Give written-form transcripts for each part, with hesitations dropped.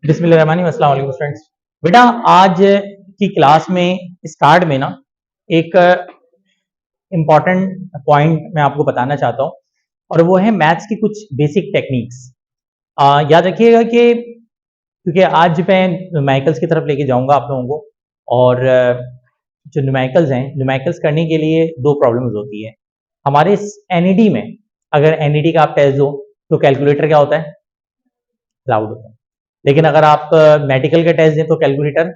बिस्मिल्लाहिर्रहमानिर्रहीम। अस्सलाम वालेकुम स्टूडेंट्स। बेटा आज की क्लास में स्टार्ट में ना एक इम्पॉर्टेंट पॉइंट मैं आपको बताना चाहता हूँ और वो है मैथ्स की कुछ बेसिक टेक्निक्स। याद रखिएगा कि क्योंकि आज मैं न्यूमेरिकल्स की तरफ लेके जाऊंगा आप लोगों को और जो न्यूमेरिकल्स हैं न्यूमेरिकल्स करने के लिए दो प्रॉब्लम्स होती है हमारे एनईडी में। अगर एनईडी का आप टेस्ट दो तो कैलकुलेटर क्या होता है, अलाउड होता है, लेकिन अगर आप मेडिकल का टेस्ट दें तो कैलकुलेटर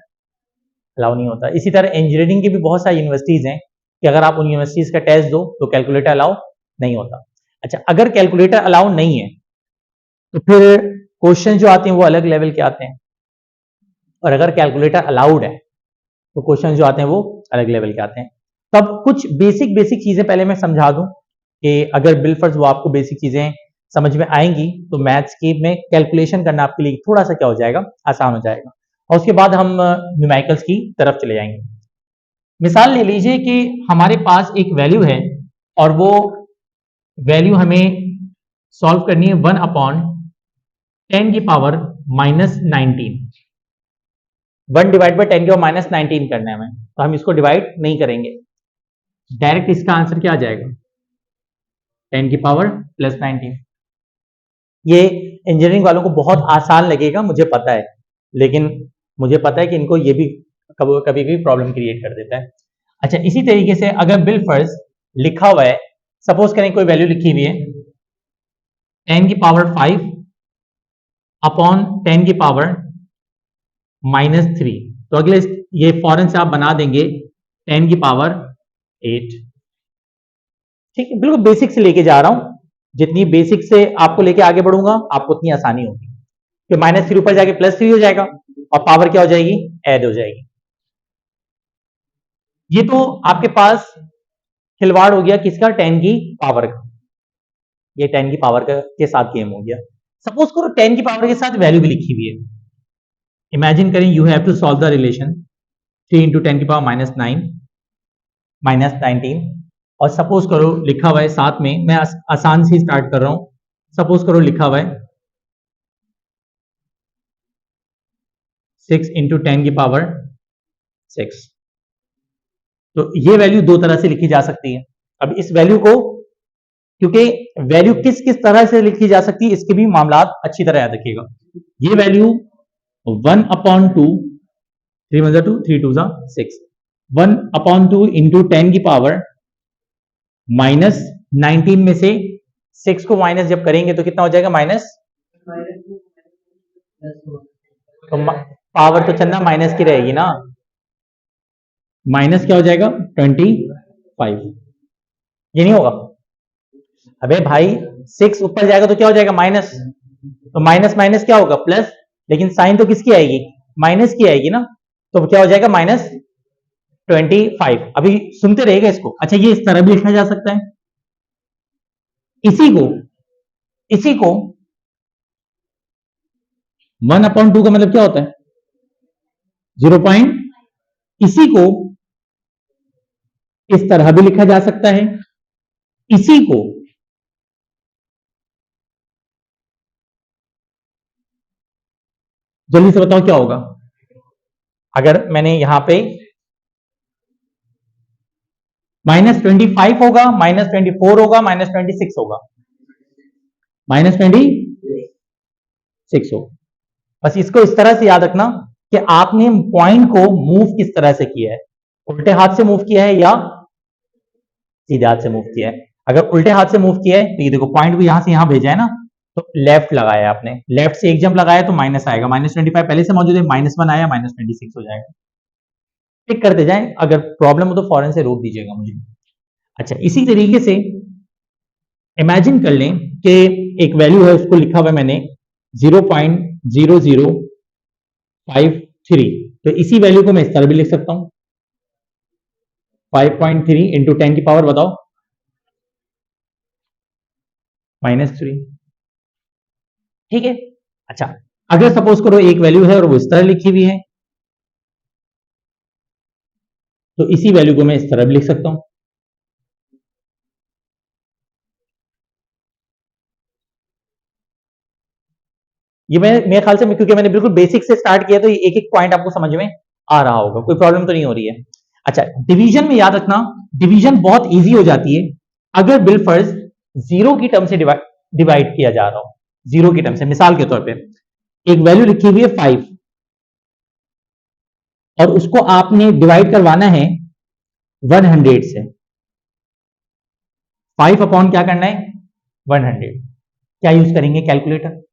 अलाउ नहीं होता। इसी तरह इंजीनियरिंग की भी बहुत सारी यूनिवर्सिटीज़ हैं कि अगर आप उन यूनिवर्सिटीज़ का टेस्ट दो तो कैलकुलेटर अलाउ नहीं होता। अच्छा, अगर कैलकुलेटर अलाउ नहीं है तो फिर क्वेश्चन जो आते हैं वो अलग लेवल के आते हैं, और अगर कैलकुलेटर अलाउड है तो क्वेश्चन जो आते हैं वो अलग लेवल के आते हैं। तब कुछ बेसिक बेसिक चीज़ें पहले मैं समझा दूं कि अगर बिलफर्ज वो आपको बेसिक चीज़ें समझ में आएंगी तो मैथ्स की में कैलकुलेशन करना आपके लिए थोड़ा सा क्या हो जाएगा, आसान हो जाएगा। और उसके बाद हम न्यूमेरिकल्स की तरफ चले जाएंगे। मिसाल ले लीजिए कि हमारे पास एक वैल्यू है और वो वैल्यू हमें सॉल्व करनी है 1/10 की पावर -19। 1 डिवाइड बाई 10 की पावर -19 करना है हमें, तो हम इसको डिवाइड नहीं करेंगे, डायरेक्ट इसका आंसर क्या आ जाएगा 10 की पावर +19। ये इंजीनियरिंग वालों को बहुत आसान लगेगा मुझे पता है, लेकिन मुझे पता है कि इनको ये भी कभी कभी भी प्रॉब्लम क्रिएट कर देता है। अच्छा, इसी तरीके से अगर बिल फर्ज लिखा हुआ है, सपोज करें कोई वैल्यू लिखी हुई है 10 की पावर 5 अपॉन 10 की पावर -3, तो अगले ये फौरन से आप बना देंगे 10 की पावर 8। ठीक है, बिल्कुल बेसिक से लेके जा रहा हूं, जितनी बेसिक से आपको लेके आगे बढ़ूंगा आपको उतनी आसानी होगी कि -3 ऊपर जाके +3 हो जाएगा और पावर क्या हो जाएगी, ऐड हो जाएगी। ये तो आपके पास खिलवाड़ हो गया किसका, 10 की पावर का। ये 10 की पावर के साथ गेम हो गया। सपोज करो 10 की पावर के साथ वैल्यू भी लिखी हुई है। इमेजिन करें you have to solve the relation 3 into 10 की पावर -19, और सपोज करो लिखा हुआ है साथ में, मैं आसान से स्टार्ट कर रहा हूं, सपोज करो लिखा हुआ है 6 इंटू 10 की पावर 6। तो ये वैल्यू दो तरह से लिखी जा सकती है। अब इस वैल्यू को, क्योंकि वैल्यू किस किस तरह से लिखी जा सकती है इसके भी मामला अच्छी तरह याद रखिएगा। ये वैल्यू 1/2, 3 1 2 3 2 6, 1/2 इंटू 10 की पावर -19 में से 6 को माइनस जब करेंगे तो कितना हो जाएगा, माइनस, तो पावर तो चंदा माइनस की रहेगी ना, माइनस क्या हो जाएगा 25। ये नहीं होगा, अबे भाई 6 ऊपर जाएगा तो क्या हो जाएगा, माइनस, तो माइनस माइनस क्या होगा, प्लस, लेकिन साइन तो किसकी आएगी, माइनस की आएगी ना, तो क्या हो जाएगा -25। अभी सुनते रहेगा इसको। अच्छा, ये इस तरह भी लिखा जा सकता है, इसी को 1/2 का मतलब क्या होता है, 0 पॉइंट। इसी को इस तरह भी लिखा जा सकता है, इसी को जल्दी से बताओ क्या होगा। अगर मैंने यहां पे -25 होगा, -24 होगा, -26 होगा, -26 होगा। बस इसको इस तरह से याद रखना कि आपने पॉइंट को मूव किस तरह से किया है, उल्टे हाथ से मूव किया है या सीधे हाथ से मूव किया है। अगर उल्टे हाथ से मूव किया है तो ये देखो पॉइंट को यहां से यहां भेजा है ना, तो लेफ्ट लगाया आपने, लेफ्ट से एक जंप लगाया तो माइनस आएगा, -25 पहले से मौजूद है, -1 आया, -26 हो जाएगा। टिक करते जाएं, अगर प्रॉब्लम हो तो फौरन से रोक दीजिएगा मुझे। अच्छा, इसी तरीके से इमेजिन कर लें कि एक वैल्यू है, उसको लिखा हुआ है मैंने 0.0053, तो इसी वैल्यू को मैं इस तरह भी लिख सकता हूं 5.3 इंटू 10 की पावर बताओ -3। ठीक है। अच्छा, अगर सपोज करो एक वैल्यू है और वो इस तरह लिखी हुई है, तो इसी वैल्यू को मैं इस तरह भी लिख सकता हूं ये मेरे ख्याल से, क्योंकि मैंने बिल्कुल बेसिक से स्टार्ट किया तो एक एक पॉइंट आपको समझ में आ रहा होगा, कोई प्रॉब्लम तो नहीं हो रही है। अच्छा, डिवीजन में याद रखना, डिवीजन बहुत इजी हो जाती है अगर बिलफर्ज जीरो की टर्म से डिवाइड किया जा रहा हो। जीरो की टर्म से, मिसाल के तौर पे एक वैल्यू लिखी हुई है 5 और उसको आपने डिवाइड करवाना है 100 से। 5 अपॉन क्या करना है 100। क्या यूज करेंगे, कैलकुलेटर।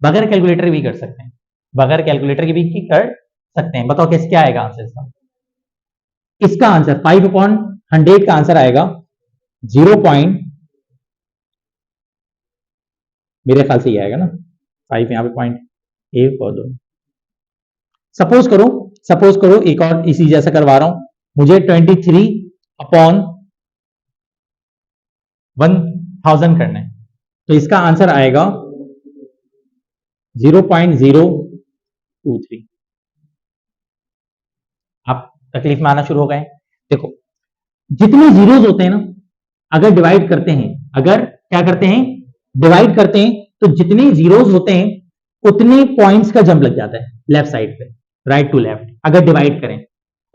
बगैर कैलकुलेटर भी कर सकते हैं, बगैर कैलकुलेटर के भी कर सकते हैं। बताओ कैसे, क्या आएगा आंसर इसका। इसका आंसर 5 अपॉन 100 का आंसर आएगा 0 पॉइंट, मेरे ख्याल से ये आएगा ना 5, यहां पे पॉइंट 1 और 2। सपोज करो एक और इसी जैसा करवा रहा हूं, मुझे 23 अपॉन 1000 करना है, तो इसका आंसर आएगा 0.023। आप तकलीफ में आना शुरू हो गए। देखो जितने जीरोस होते हैं ना, अगर डिवाइड करते हैं, अगर क्या करते हैं डिवाइड करते हैं, तो जितने जीरोस होते हैं उतने पॉइंट्स का जंप लग जाता है लेफ्ट साइड पे, राइट टू लेफ्ट। अगर डिवाइड करें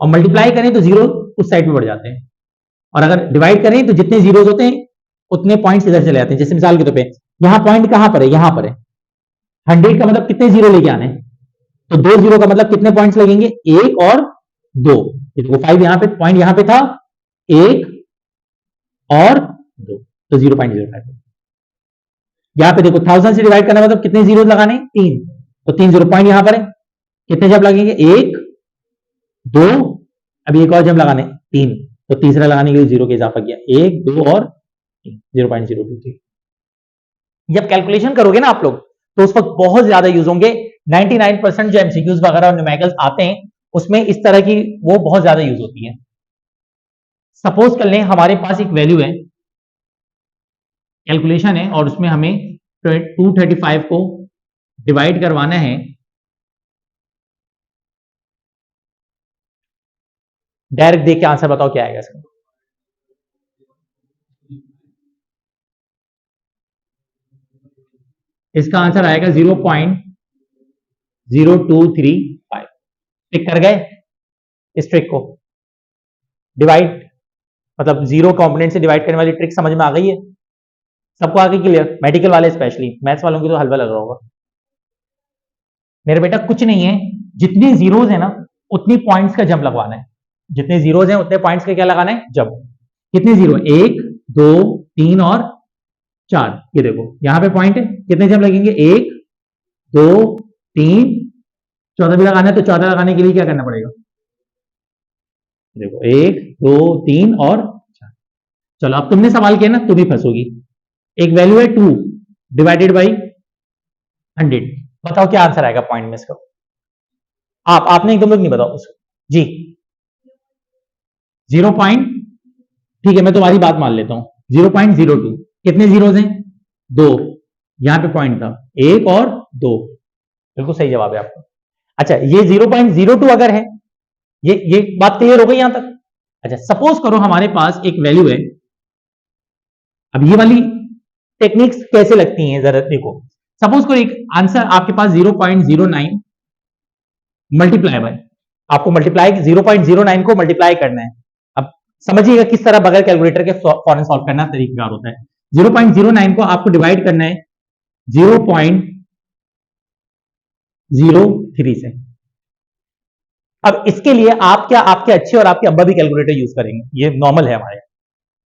और मल्टीप्लाई करें तो जीरो उस साइड पे बढ़ जाते हैं, और अगर डिवाइड करें तो जितने जीरोस होते हैं उतने पॉइंट्स इधर चले जाते हैं। जैसे मिसाल के तौर पे यहां पॉइंट कहां पर है, यहां पर है। 100 का मतलब कितने जीरो लेके आने, तो 2 जीरो का मतलब कितने पॉइंट्स लगेंगे, 1 और 2। देखो 5 यहां पे, पॉइंट यहां पे था 1 और 2, तो 0.05। यहां पे देखो 1000 से डिवाइड करना मतलब कितने जीरो लगाने, 3, तो 3 जीरो, पॉइंट यहां पर है, कितने जंप लगेंगे 1 2, अभी एक और जंप लगाने 3, तो तीसरा लगाने के लिए जीरो का इजाफा किया, 1 2 और 3, 0.023। जब कैलकुलेशन करोगे ना आप लोग तो उस वक्त बहुत ज्यादा यूज होंगे। 99% जो एमसीक्यूज वगैरह और न्यूमेरिकल्स आते हैं उसमें इस तरह की वो बहुत ज्यादा यूज होती है। सपोज कर लें हमारे पास एक वैल्यू है, कैलकुलेशन है, और उसमें हमें 235 को डिवाइड करवाना है डायरेक्ट। देख के आंसर बताओ क्या आएगा इसका। इसका आंसर आएगा 0.0235। टिक कर गए इस ट्रिक को। डिवाइड मतलब जीरो कंपोनेंट से डिवाइड करने वाली ट्रिक समझ में आ गई है सबको, आगे क्लियर। मेडिकल वाले स्पेशली, मैथ्स वालों की तो हलवा लग रहा होगा। मेरे बेटा कुछ नहीं है, जितने जीरोज है ना उतनी पॉइंट्स का जंप लगवाना है। जितने जीरोज हैं उतने पॉइंट्स का क्या लगाना है, जंप। कितने जीरो, 1 2 3 और 4। ये देखो यहां पे पॉइंट है, कितने जंप लगेंगे, 1 2 3, 14 भी लगाना है, तो 14 लगाने के लिए क्या करना पड़ेगा, देखो 1 2 3 और 4। चलो अब तुमने सवाल किया ना, तुम ही फंसोगी। एक वैल्यू है 2 डिवाइडेड बाई 100, बताओ क्या आंसर आएगा पॉइंट में इसका। आपने एकदम लोग नहीं बताओ उसको जी। 0 पॉइंट, ठीक है मैं तुम्हारी बात मान लेता हूं, 0.02। कितने जीरोज हैं, 2, यहां पे पॉइंट था 1 और 2, बिल्कुल सही जवाब है आपका। अच्छा ये 0.02 अगर है, ये बात क्लियर हो गई यहां तक। अच्छा सपोज करो हमारे पास एक वैल्यू है, अब ये वाली टेक्निक्स कैसे लगती हैं जरा देखो। सपोज करो एक आंसर आपके पास 0.09 मल्टीप्लाई बाय, आपको मल्टीप्लाई 0.09 को मल्टीप्लाई करना है। अब समझिएगा किस तरह बगैर कैलकुलेटर के फौरन सॉल्व करना तरीकेकार होता है। 0.09 को आपको डिवाइड करना है 0.03 से। अब इसके लिए आप क्या, आपके अच्छे और आपके अब्बा भी कैलकुलेटर यूज करेंगे, ये नॉर्मल है हमारे।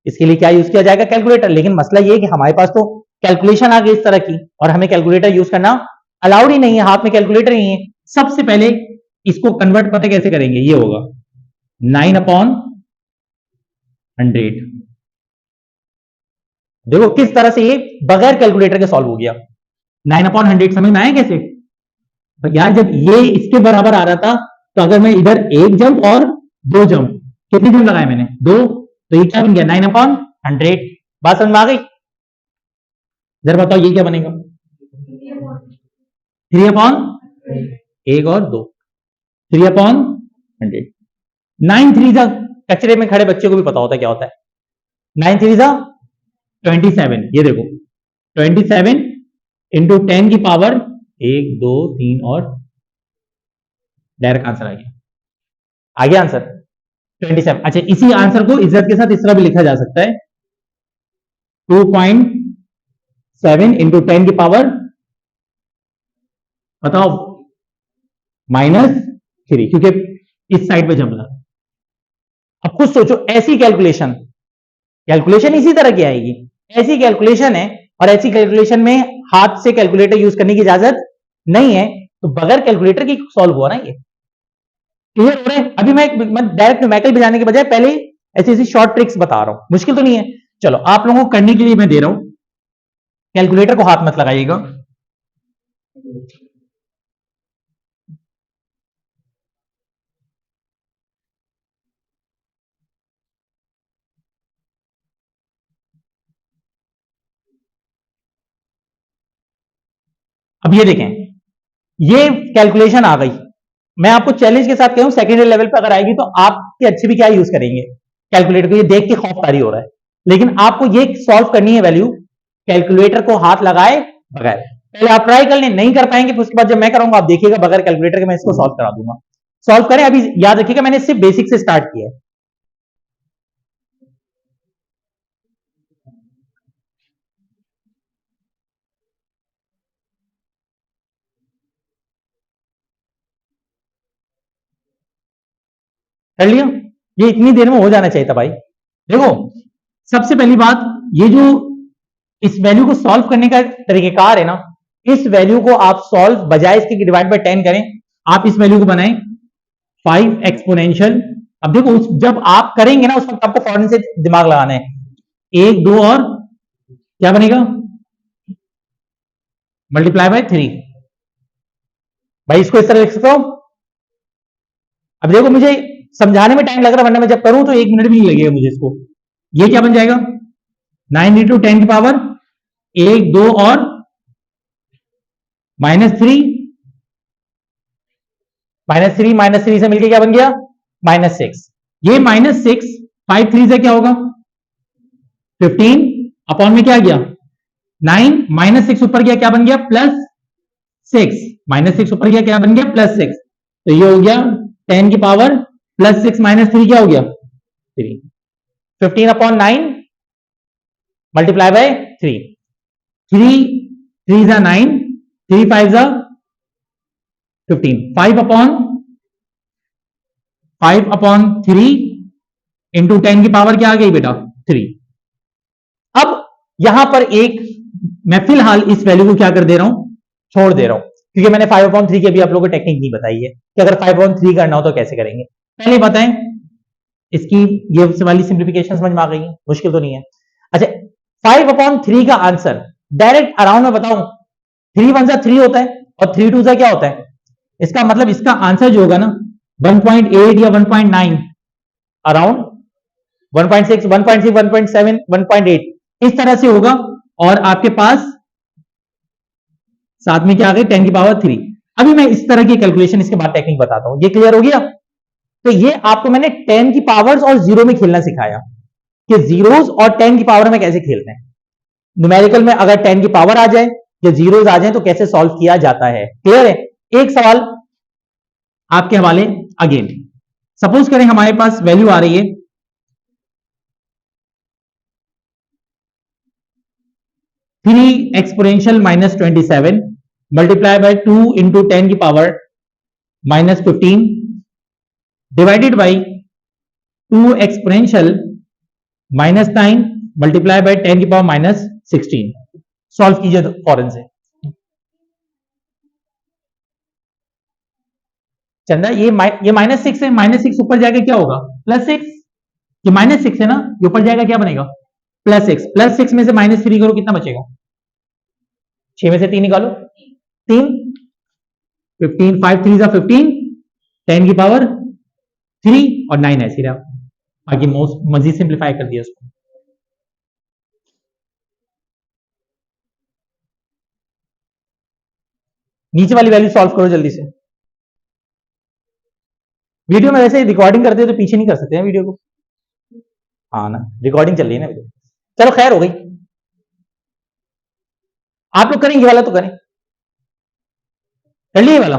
इसके लिए क्या यूज किया जाएगा, कैलकुलेटर। लेकिन मसला ये है कि हमारे पास तो कैलकुलेशन आ गई इस तरह की और हमें कैलकुलेटर यूज करना अलाउड ही नहीं है, हाथ में कैलकुलेटर ही है। सबसे पहले इसको कन्वर्ट पता कैसे करेंगे, ये होगा 9/100। देखो किस तरह से ये बगैर कैलकुलेटर के सॉल्व हो गया। 9/100 समझ में आया कैसे। तो यार जब ये इसके बराबर आ रहा था तो अगर मैं इधर एक जंप और 2 जंप, कितनी जंप लगाए मैंने, 2, तो ये क्या बन गया 9/100। बात समझ में आ गई। जरा बताओ ये क्या बनेगा, 3/1 और 2, 3/100। 9 3 कचरे में खड़े बच्चे को भी पता होता है क्या होता है। 9 3 27, ये देखो 27 इंटू 10 की पावर 1 2 3 और डायरेक्ट आंसर आ गया आंसर 27। अच्छा, इसी आंसर को इज्जत के साथ इस तरह भी लिखा जा सकता है 2.7 इंटू 10 की पावर बताओ -3, क्योंकि इस साइड पे जमना। अब खुद सोचो, ऐसी कैलकुलेशन कैलकुलेशन इसी तरह की आएगी, ऐसी कैलकुलेशन है और ऐसी कैलकुलेशन में हाथ से कैलकुलेटर यूज करने की इजाजत नहीं है, तो बगैर कैलकुलेटर की सॉल्व हुआ ना ये। क्लियर हो रहा है? अभी मैं डायरेक्ट न्यूमेरिकल पे जाने के बजाय पहले ऐसी ऐसी शॉर्ट ट्रिक्स बता रहा हूं, मुश्किल तो नहीं है। चलो, आप लोगों को करने के लिए मैं दे रहा हूं, कैलकुलेटर को हाथ मत लगाइएगा। अब ये देखें, ये कैलकुलेशन आ गई। मैं आपको चैलेंज के साथ कहूं, सेकेंडरी लेवल पे अगर आएगी तो आपके अच्छे भी क्या यूज करेंगे कैलकुलेटर को, ये देख के खौफ तारी हो रहा है, लेकिन आपको ये सॉल्व करनी है वैल्यू कैलकुलेटर को हाथ लगाए बगैर। पहले आप ट्राई कर लें, नहीं कर पाएंगे फिर उसके बाद जब मैं कराऊंगा आप देखिएगा बगैर कैलकुलेटर के मैं इसको सॉल्व करा दूंगा। सॉल्व करें, अभी याद रखिएगा मैंने सिर्फ बेसिक से स्टार्ट किया है। कर लिया, ये इतनी देर में हो जाना चाहिए था भाई। देखो, सबसे पहली बात, ये जो इस वैल्यू को सॉल्व करने का तरीकेकार है ना, इस वैल्यू को आप सॉल्व बजाय इसके डिवाइड बाय 10 करें, आप इस वैल्यू को बनाएं 5 एक्सपोनेंशियल। अब देखो, जब आप करेंगे ना उस वक्त आपको फौरन से दिमाग लगाना है, 1 2 और क्या बनेगा मल्टीप्लाई बाय 3। भाई इसको इस तरह लिख सकता हूं। अब देखो, मुझे समझाने में टाइम लग रहा है, वरना मैं जब करूं तो 1 मिनट भी नहीं लगेगा मुझे इसको। ये क्या बन जाएगा 9 इंटू 10 की पावर 1 2 और -3, -3 से मिलकर क्या बन गया -6। ये -6 5 3 से क्या होगा 15 अपॉन में क्या गया 9, -6 ऊपर गया क्या बन गया +6, -6 ऊपर गया क्या बन गया +6, तो ये हो गया 10 की पावर +6 -3 क्या हो गया 3। 15 अपॉन 9 मल्टीप्लाई बाय 3, 3 3 जा 9, 3 5 जा 15, 5 अपॉन 3 इंटू 10 की पावर क्या आ गई बेटा 3। अब यहां पर एक मैं फिलहाल इस वैल्यू को क्या कर दे रहा हूं छोड़ दे रहा हूं, क्योंकि मैंने 5/3 की अभी आप लोगों को टेक्निक नहीं बताई है कि अगर 5/3 करना हो तो कैसे करेंगे। पहले बताएं, इसकी ये वाली सिंप्लीफिकेशन समझ में आ गई है, मुश्किल तो नहीं है। अच्छा, 5/3 का आंसर डायरेक्ट अराउंड में बताऊं, 3 1 जा 3 होता है और 3 2 जा क्या होता है, इसका मतलब इसका आंसर जो होगा ना 1.8 या 1.9 अराउंड 1.6 1.6 1.7 1.8 इस तरह से होगा। और आपके पास साथ में क्या आ गई 10 की पावर 3। अभी मैं इस तरह की कैलकुलेशन इसके बाद टेक्निक बताता हूं, ये क्लियर हो गया। तो ये आपको मैंने 10 की पावर्स और जीरो में खेलना सिखाया कि जीरोस और 10 की पावर में कैसे खेलते हैं। न्यूमेरिकल में अगर 10 की पावर आ जाए या जीरोस आ जाए तो कैसे सॉल्व किया जाता है, क्लियर है। एक सवाल आपके हवाले अगेन, सपोज करें हमारे पास वैल्यू आ रही है 3 एक्सपोनेंशियल -27 मल्टीप्लाई बाय 2 इंटू 10 की power -15 divided by 2 exponential -9 multiply by 10 की पावर -16। सॉल्व कीजिए तो फौरन से। चंदा, ये -6 है, -6 ऊपर जाएगा क्या होगा +6, ये -6 है ना, ये ऊपर जाएगा क्या बनेगा +6, +6 में से -3 करो कितना बचेगा 6 में से 3 निकालो 3, 15 5 3 जा 15, 10 की पावर 3 और 9 ऐसे रहा। बाकी मोस्ट मजीद सिंप्लीफाई कर दिया उसको। नीचे वाली वैल्यू सॉल्व करो जल्दी से। वीडियो में वैसे रिकॉर्डिंग करते हैं तो पीछे नहीं कर सकते हैं वीडियो को। हाँ ना, रिकॉर्डिंग चल रही है ना वीडियो। चलो खैर हो गई, आप लोग करें ये वाला तो करें। कर लिए वाला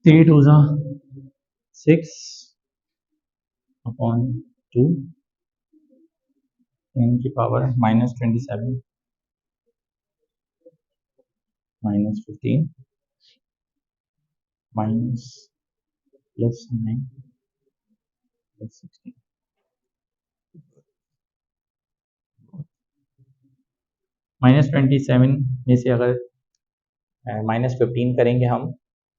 3 2 6 अपॉन 2 10 की पावर -27 -15 माइनस +9 +16 -27 में से अगर -15 करेंगे हम,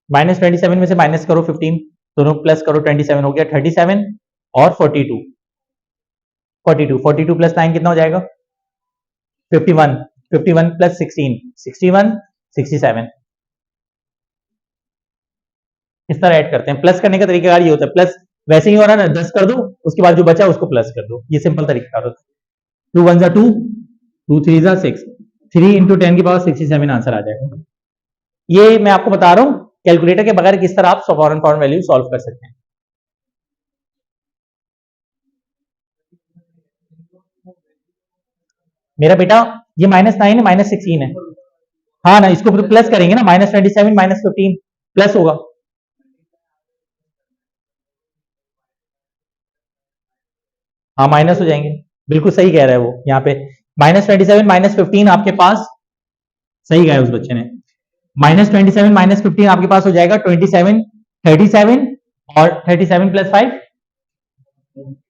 -27 में से माइनस करो 15, दोनों प्लस करो 27 हो गया 37 और 42 प्लस 9 कितना हो जाएगा 51 51 प्लस 16 61 67। इस तरह ऐड करते हैं। प्लस करने का तरीका ये होता है, प्लस वैसे ही हो रहा है ना, 10 कर दो, उसके बाद जो बचा उसको प्लस कर दो, ये सिंपल तरीका होता है। 2 1 2 2 3 6 3 इंटू 10 की पावर 67 आंसर आ जाएगा। ये मैं आपको बता रहा हूं कैलकुलेटर के बगैर किस तरह आप फॉरेन फॉरेन वैल्यू सॉल्व कर सकते हैं। मेरा बेटा ये -9 है -16 है, हाँ ना, इसको प्लस करेंगे ना, -27 -15 प्लस होगा। हाँ माइनस हो जाएंगे, बिल्कुल सही कह रहा है वो। यहाँ पे -27 -15 आपके पास सही गया उस बच्चे ने। -27 -15 आपके पास हो जाएगा 27 37 और 37 प्लस 5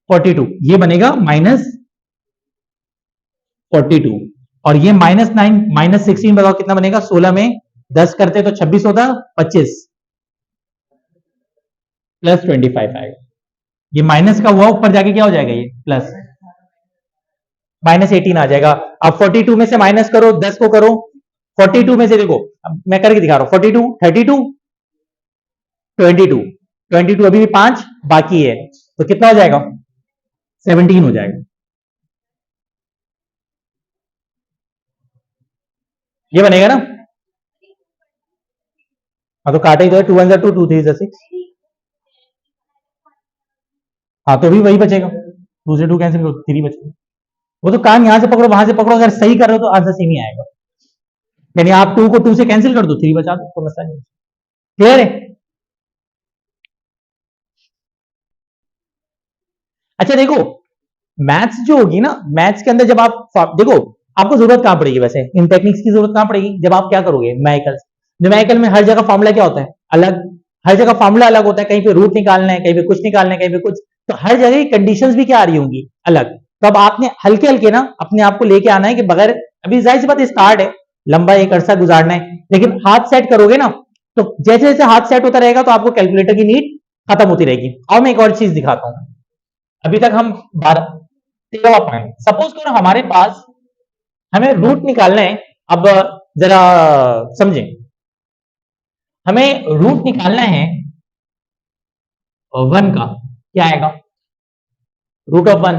42, ये बनेगा -42 और ये -9 -16 बताओ कितना बनेगा, 16 में 10 करते तो 26 होता, 25 प्लस 25 आएगा। ये माइनस का हुआ, ऊपर जाके क्या हो जाएगा, ये प्लस -18 आ जाएगा। अब 42 में से माइनस करो, 10 को करो, 42 में से देखो, अब मैं करके दिखा रहा हूं, 42 32 22 22 अभी भी 5 बाकी है, तो कितना हो जाएगा 17 हो जाएगा। ये बनेगा ना, हाँ तो काटे तो 2 1 2 2 3 6, हाँ तो भी वही बचेगा, 2 से 2 कैंसिल करो 3 बचेगा। वो तो कान यहां से पकड़ो वहां से पकड़ो, अगर सही कर रहे हो तो आंसर सेम ही आएगा। यानी आप 2 को 2 से कैंसिल कर दो, 3 बचा दो, तो मसला नहीं। क्लियर है? अच्छा देखो, मैथ्स जो होगी ना, मैथ्स के अंदर जब आप देखो, आपको जरूरत कहां पड़ेगी वैसे, इन टेक्निक्स की जरूरत कहां पड़ेगी, जब आप क्या करोगे न्यूमेरिकल्स। न्यूमेरिकल में हर जगह फॉर्मूला क्या होता है, अलग, हर जगह फॉर्मूला अलग होता है, कहीं पे रूट निकालना है, कहीं पे कुछ निकालना है, कहीं पे कुछ, तो हर जगह कंडीशंस भी क्या आ रही होंगी अलग। तो अब आपने हल्के हल्के ना अपने आप को लेके आना है कि बगैर, अभी जाहिर सी बात स्टार्ट है, लंबा एक अरसा गुजारना है, लेकिन हाथ सेट करोगे ना, तो जैसे जैसे हाथ सेट होता रहेगा तो आपको कैलकुलेटर की नीड खत्म होती रहेगी। और मैं एक और चीज दिखाता हूं, अभी तक हम 12 13वां पॉइंट, सपोज करो हमारे पास, हमें रूट निकालना है। अब जरा समझें, हमें रूट निकालना है 1 का, क्या आएगा, रूट ऑफ 1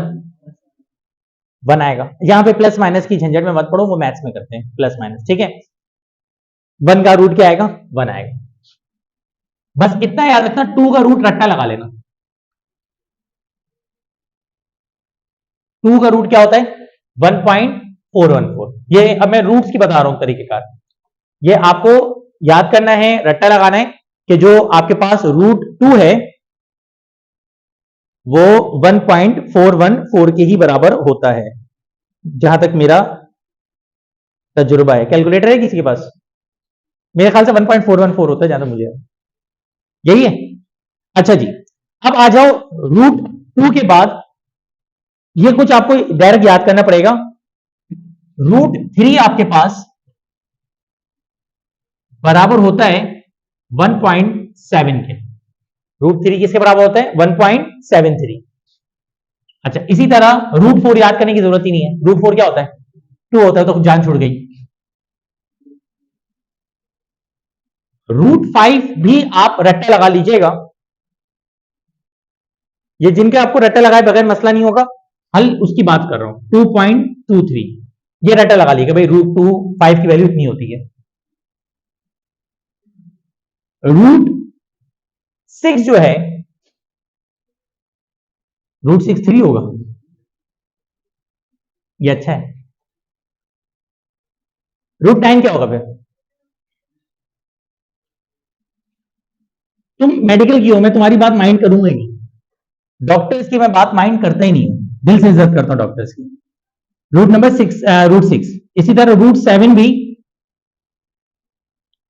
1 आएगा। यहां पे प्लस माइनस की झंझट में मत पड़ो, वो मैथ्स में करते हैं प्लस माइनस, ठीक है। 1 का रूट क्या आएगा, 1 आएगा। बस इतना याद रखना, 2 का रूट रट्टा लगा लेना। 2 का रूट क्या होता है 1.414। ये अब मैं रूट्स की बता रहा हूं तरीकेकार, ये आपको याद करना है, रट्टा लगाना है कि जो आपके पास रूट 2 है वो 1.414 के ही बराबर होता है, जहां तक मेरा तजुर्बा है। कैलकुलेटर है किसी के पास? मेरे ख्याल से 1.414 होता है जहां तक मुझे, यही है। अच्छा जी, अब आ जाओ रूट 2 के बाद, ये कुछ आपको डायरेक्ट याद करना पड़ेगा। रूट 3 आपके पास बराबर होता है 1.7 के। रूट 3 किसके बराबर होता है 1.73। अच्छा, इसी तरह रूट 4 याद करने की जरूरत ही नहीं है, रूट 4 क्या होता है 2 होता है, तो जान छुड़ गई। रूट 5 भी आप रट्टा लगा लीजिएगा, ये जिनके आपको रट्टा लगाए बगैर मसला नहीं होगा, हल उसकी बात कर रहा हूं। 2.23 ये रट्टा लगा लीजिएगा भाई, रूट 2 5 की वैल्यू इतनी होती है। रूट 6 जो है, रूट 6 3 होगा, ये अच्छा है। √9 क्या होगा फिर? तुम मेडिकल की हो, मैं तुम्हारी बात माइंड करूंगा ही नहीं। डॉक्टर्स की मैं बात माइंड करता ही नहीं हूं, दिल से इज्जत करता हूं डॉक्टर्स की। √6 इसी तरह √7 भी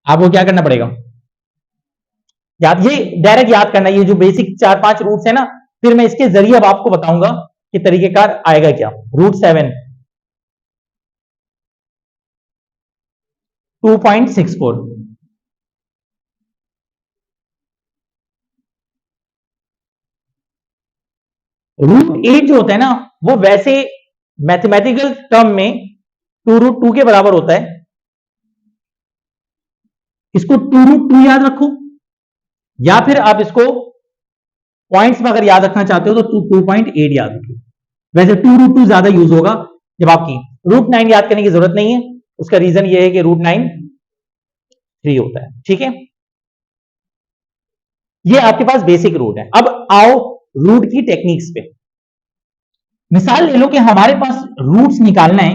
आपको क्या करना पड़ेगा, याद, ये डायरेक्ट याद करना, ये जो बेसिक 4-5 रूट्स है ना, फिर मैं इसके जरिए अब आपको बताऊंगा कि तरीकेकार आएगा क्या। √7 2.64, √8 जो होता है ना, वो वैसे मैथमेटिकल टर्म में 2√2 के बराबर होता है। इसको 2√2 याद रखो, या फिर आप इसको पॉइंट्स में अगर याद रखना चाहते हो तो 2.8 याद रखो। वैसे 2√2 ज्यादा यूज होगा जब आपकी। √9 याद करने की जरूरत नहीं है, उसका रीजन ये है कि √9 3 होता है, ठीक है। ये आपके पास बेसिक रूट है। अब आओ रूट की टेक्निक्स पे। मिसाल ले लो कि हमारे पास रूट्स निकालना है।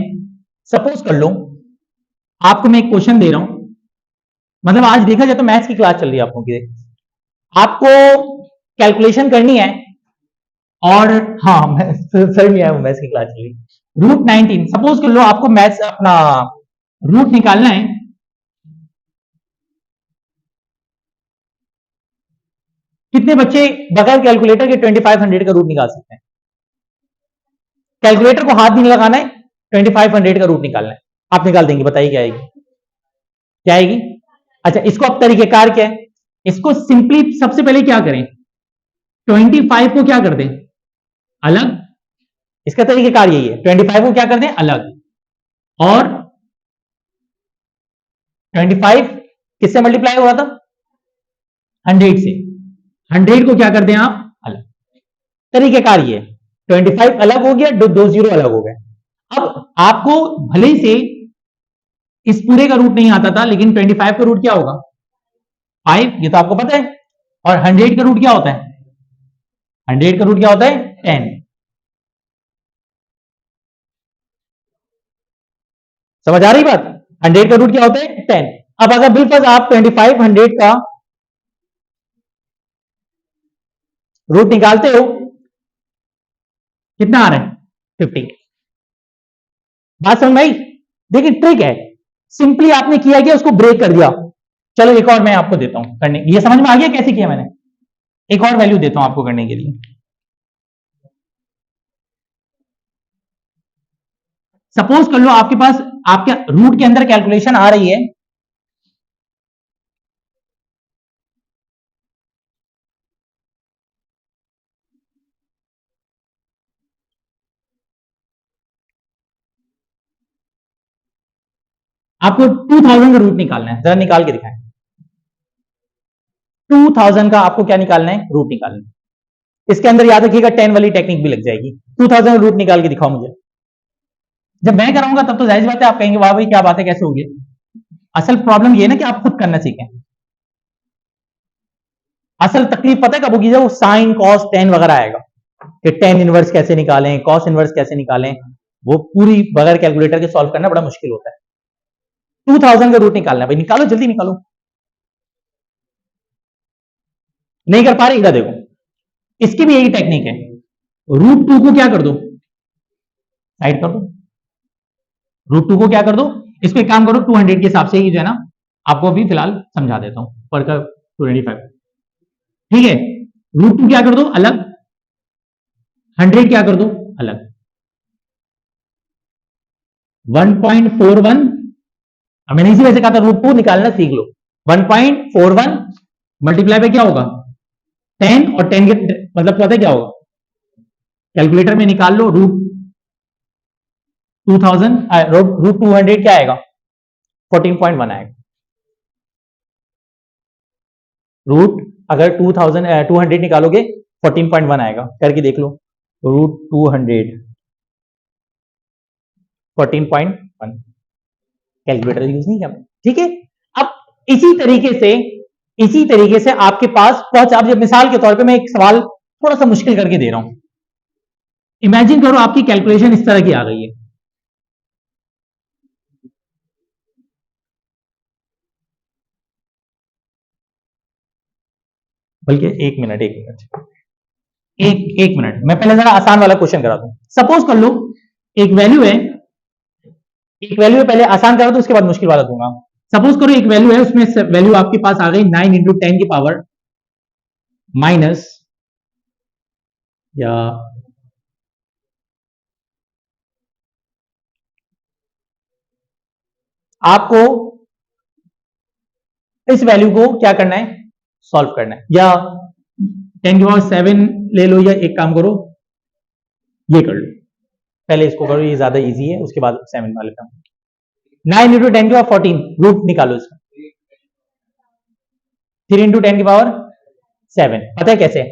सपोज कर लो आपको मैं एक क्वेश्चन दे रहा हूं, मतलब आज देखा जाए तो मैथ्स की क्लास चल रही है आपको की, आपको कैलकुलेशन करनी है, और हाँ मैं सर नहीं आया हूं, मैथ्स की क्लास चल रही। √19 सपोज कर लो आपको मैथ्स अपना रूट निकालना है। कितने बच्चे बगैर कैलकुलेटर के 2500 का रूट निकाल सकते हैं? कैलकुलेटर को हाथ भी नहीं लगाना है, 2500 का रूट निकालना है, आप निकाल देंगे, बताइए क्या आएगी, क्या आएगी? अच्छा, इसको अब तरीकेकार क्या है, इसको सिंपली सबसे पहले क्या करें, 25 को क्या कर दें, अलग। इसका तरीकेकार यही है, 25 को क्या कर दें, अलग। और 25 किससे मल्टीप्लाई हुआ था, 100 से। 100 को क्या कर दें आप, अलग। तरीकेकार ये, 25 अलग हो गया, दो जीरो अलग हो गए। अब आपको भले से इस पूरे का रूट नहीं आता था, लेकिन 25 का रूट क्या होगा, 5, ये तो आपको पता है। और 100 का रूट क्या होता है, 100 का रूट क्या होता है, 10। समझ आ रही बात, 100 का रूट क्या होता है, 10। अब अगर बिल्कुल आप 2500 का रूट निकालते हो, कितना आ रहा है, 50। बात समझ में आई? देखिए ट्रिक है, सिंपली आपने किया क्या, उसको ब्रेक कर दिया। चलो एक और मैं आपको देता हूं करने, ये समझ में आ गया कैसे किया मैंने, एक और वैल्यू देता हूं आपको करने के लिए। सपोज कर लो आपके पास आपके रूट के अंदर कैलकुलेशन आ रही है, आपको 2000 का रूट निकालना है, जरा निकाल के दिखाएं। 2000 का आपको क्या निकालना है, रूट निकालना है। इसके अंदर याद रखिएगा 10 वाली टेक्निक भी लग जाएगी। 2000 रूट निकाल के दिखाओ मुझे। जब मैं कराऊंगा तब तो जाहिर बात है आप कहेंगे वाह भाई क्या बात है, कैसे हो गया। असल प्रॉब्लम ये है ना कि आप खुद करना सीखें। असल तकलीफ पता है कब होगी, जब वो साइन कॉस टेन वगैरह आएगा कि टेन इनवर्स कैसे निकालें, कॉस इनवर्स कैसे निकालें, वो पूरी बगैर कैलकुलेटर के सॉल्व करना बड़ा मुश्किल होता है। 2000 का रूट निकालना है भाई, निकालो जल्दी निकालो। नहीं कर पा रहे, इधर देखो, इसकी भी यही टेक्निक है। √2 को क्या कर दो, साइड कर दो। √2 को क्या कर दो, इसको एक काम करो 200 के हिसाब से ही जो है ना, आपको अभी फिलहाल समझा देता हूं पर का 225, ठीक है। √2 क्या कर दो, अलग। 100 क्या कर दो, अलग। 1.41, मैंने इसी वजह से कहा था √2 निकालना सीख लो। 1.41 मल्टीप्लाई पे क्या होगा, 10, और 10 के मतलब पता है क्या होगा, कैलकुलेटर में निकाल लो। √200 क्या आएगा, 14.1 आएगा। रूट अगर 200 निकालोगे 14.1 आएगा, करके देख लो। √200 14.1, कैलकुलेटर यूज नहीं किया, ठीक है। अब इसी तरीके से आपके पास पहुंच, आप जब मिसाल के तौर पे मैं एक सवाल थोड़ा सा मुश्किल करके दे रहा हूं। इमेजिन करो आपकी कैलकुलेशन इस तरह की आ गई है, बल्कि एक मिनट एक मिनट, मैं पहले जरा आसान वाला क्वेश्चन करा दूं। सपोज कर लो एक वैल्यू है, पहले आसान करा दूं, उसके बाद मुश्किल वाला दूंगा। सपोज करो एक वैल्यू है, उसमें वैल्यू आपके पास आ गई 9 इंटू 10 की पावर माइनस, या आपको इस वैल्यू को क्या करना है, सॉल्व करना है, या 10 की पावर 7 ले लो, या एक काम करो ये कर लो, पहले इसको करो, ये ज्यादा इजी है, उसके बाद 7 वाले काम। 9 इंटू 10 की पावर 14, रूट निकालो इसका। 3 इंटू 10 की पावर 7, पता है कैसे,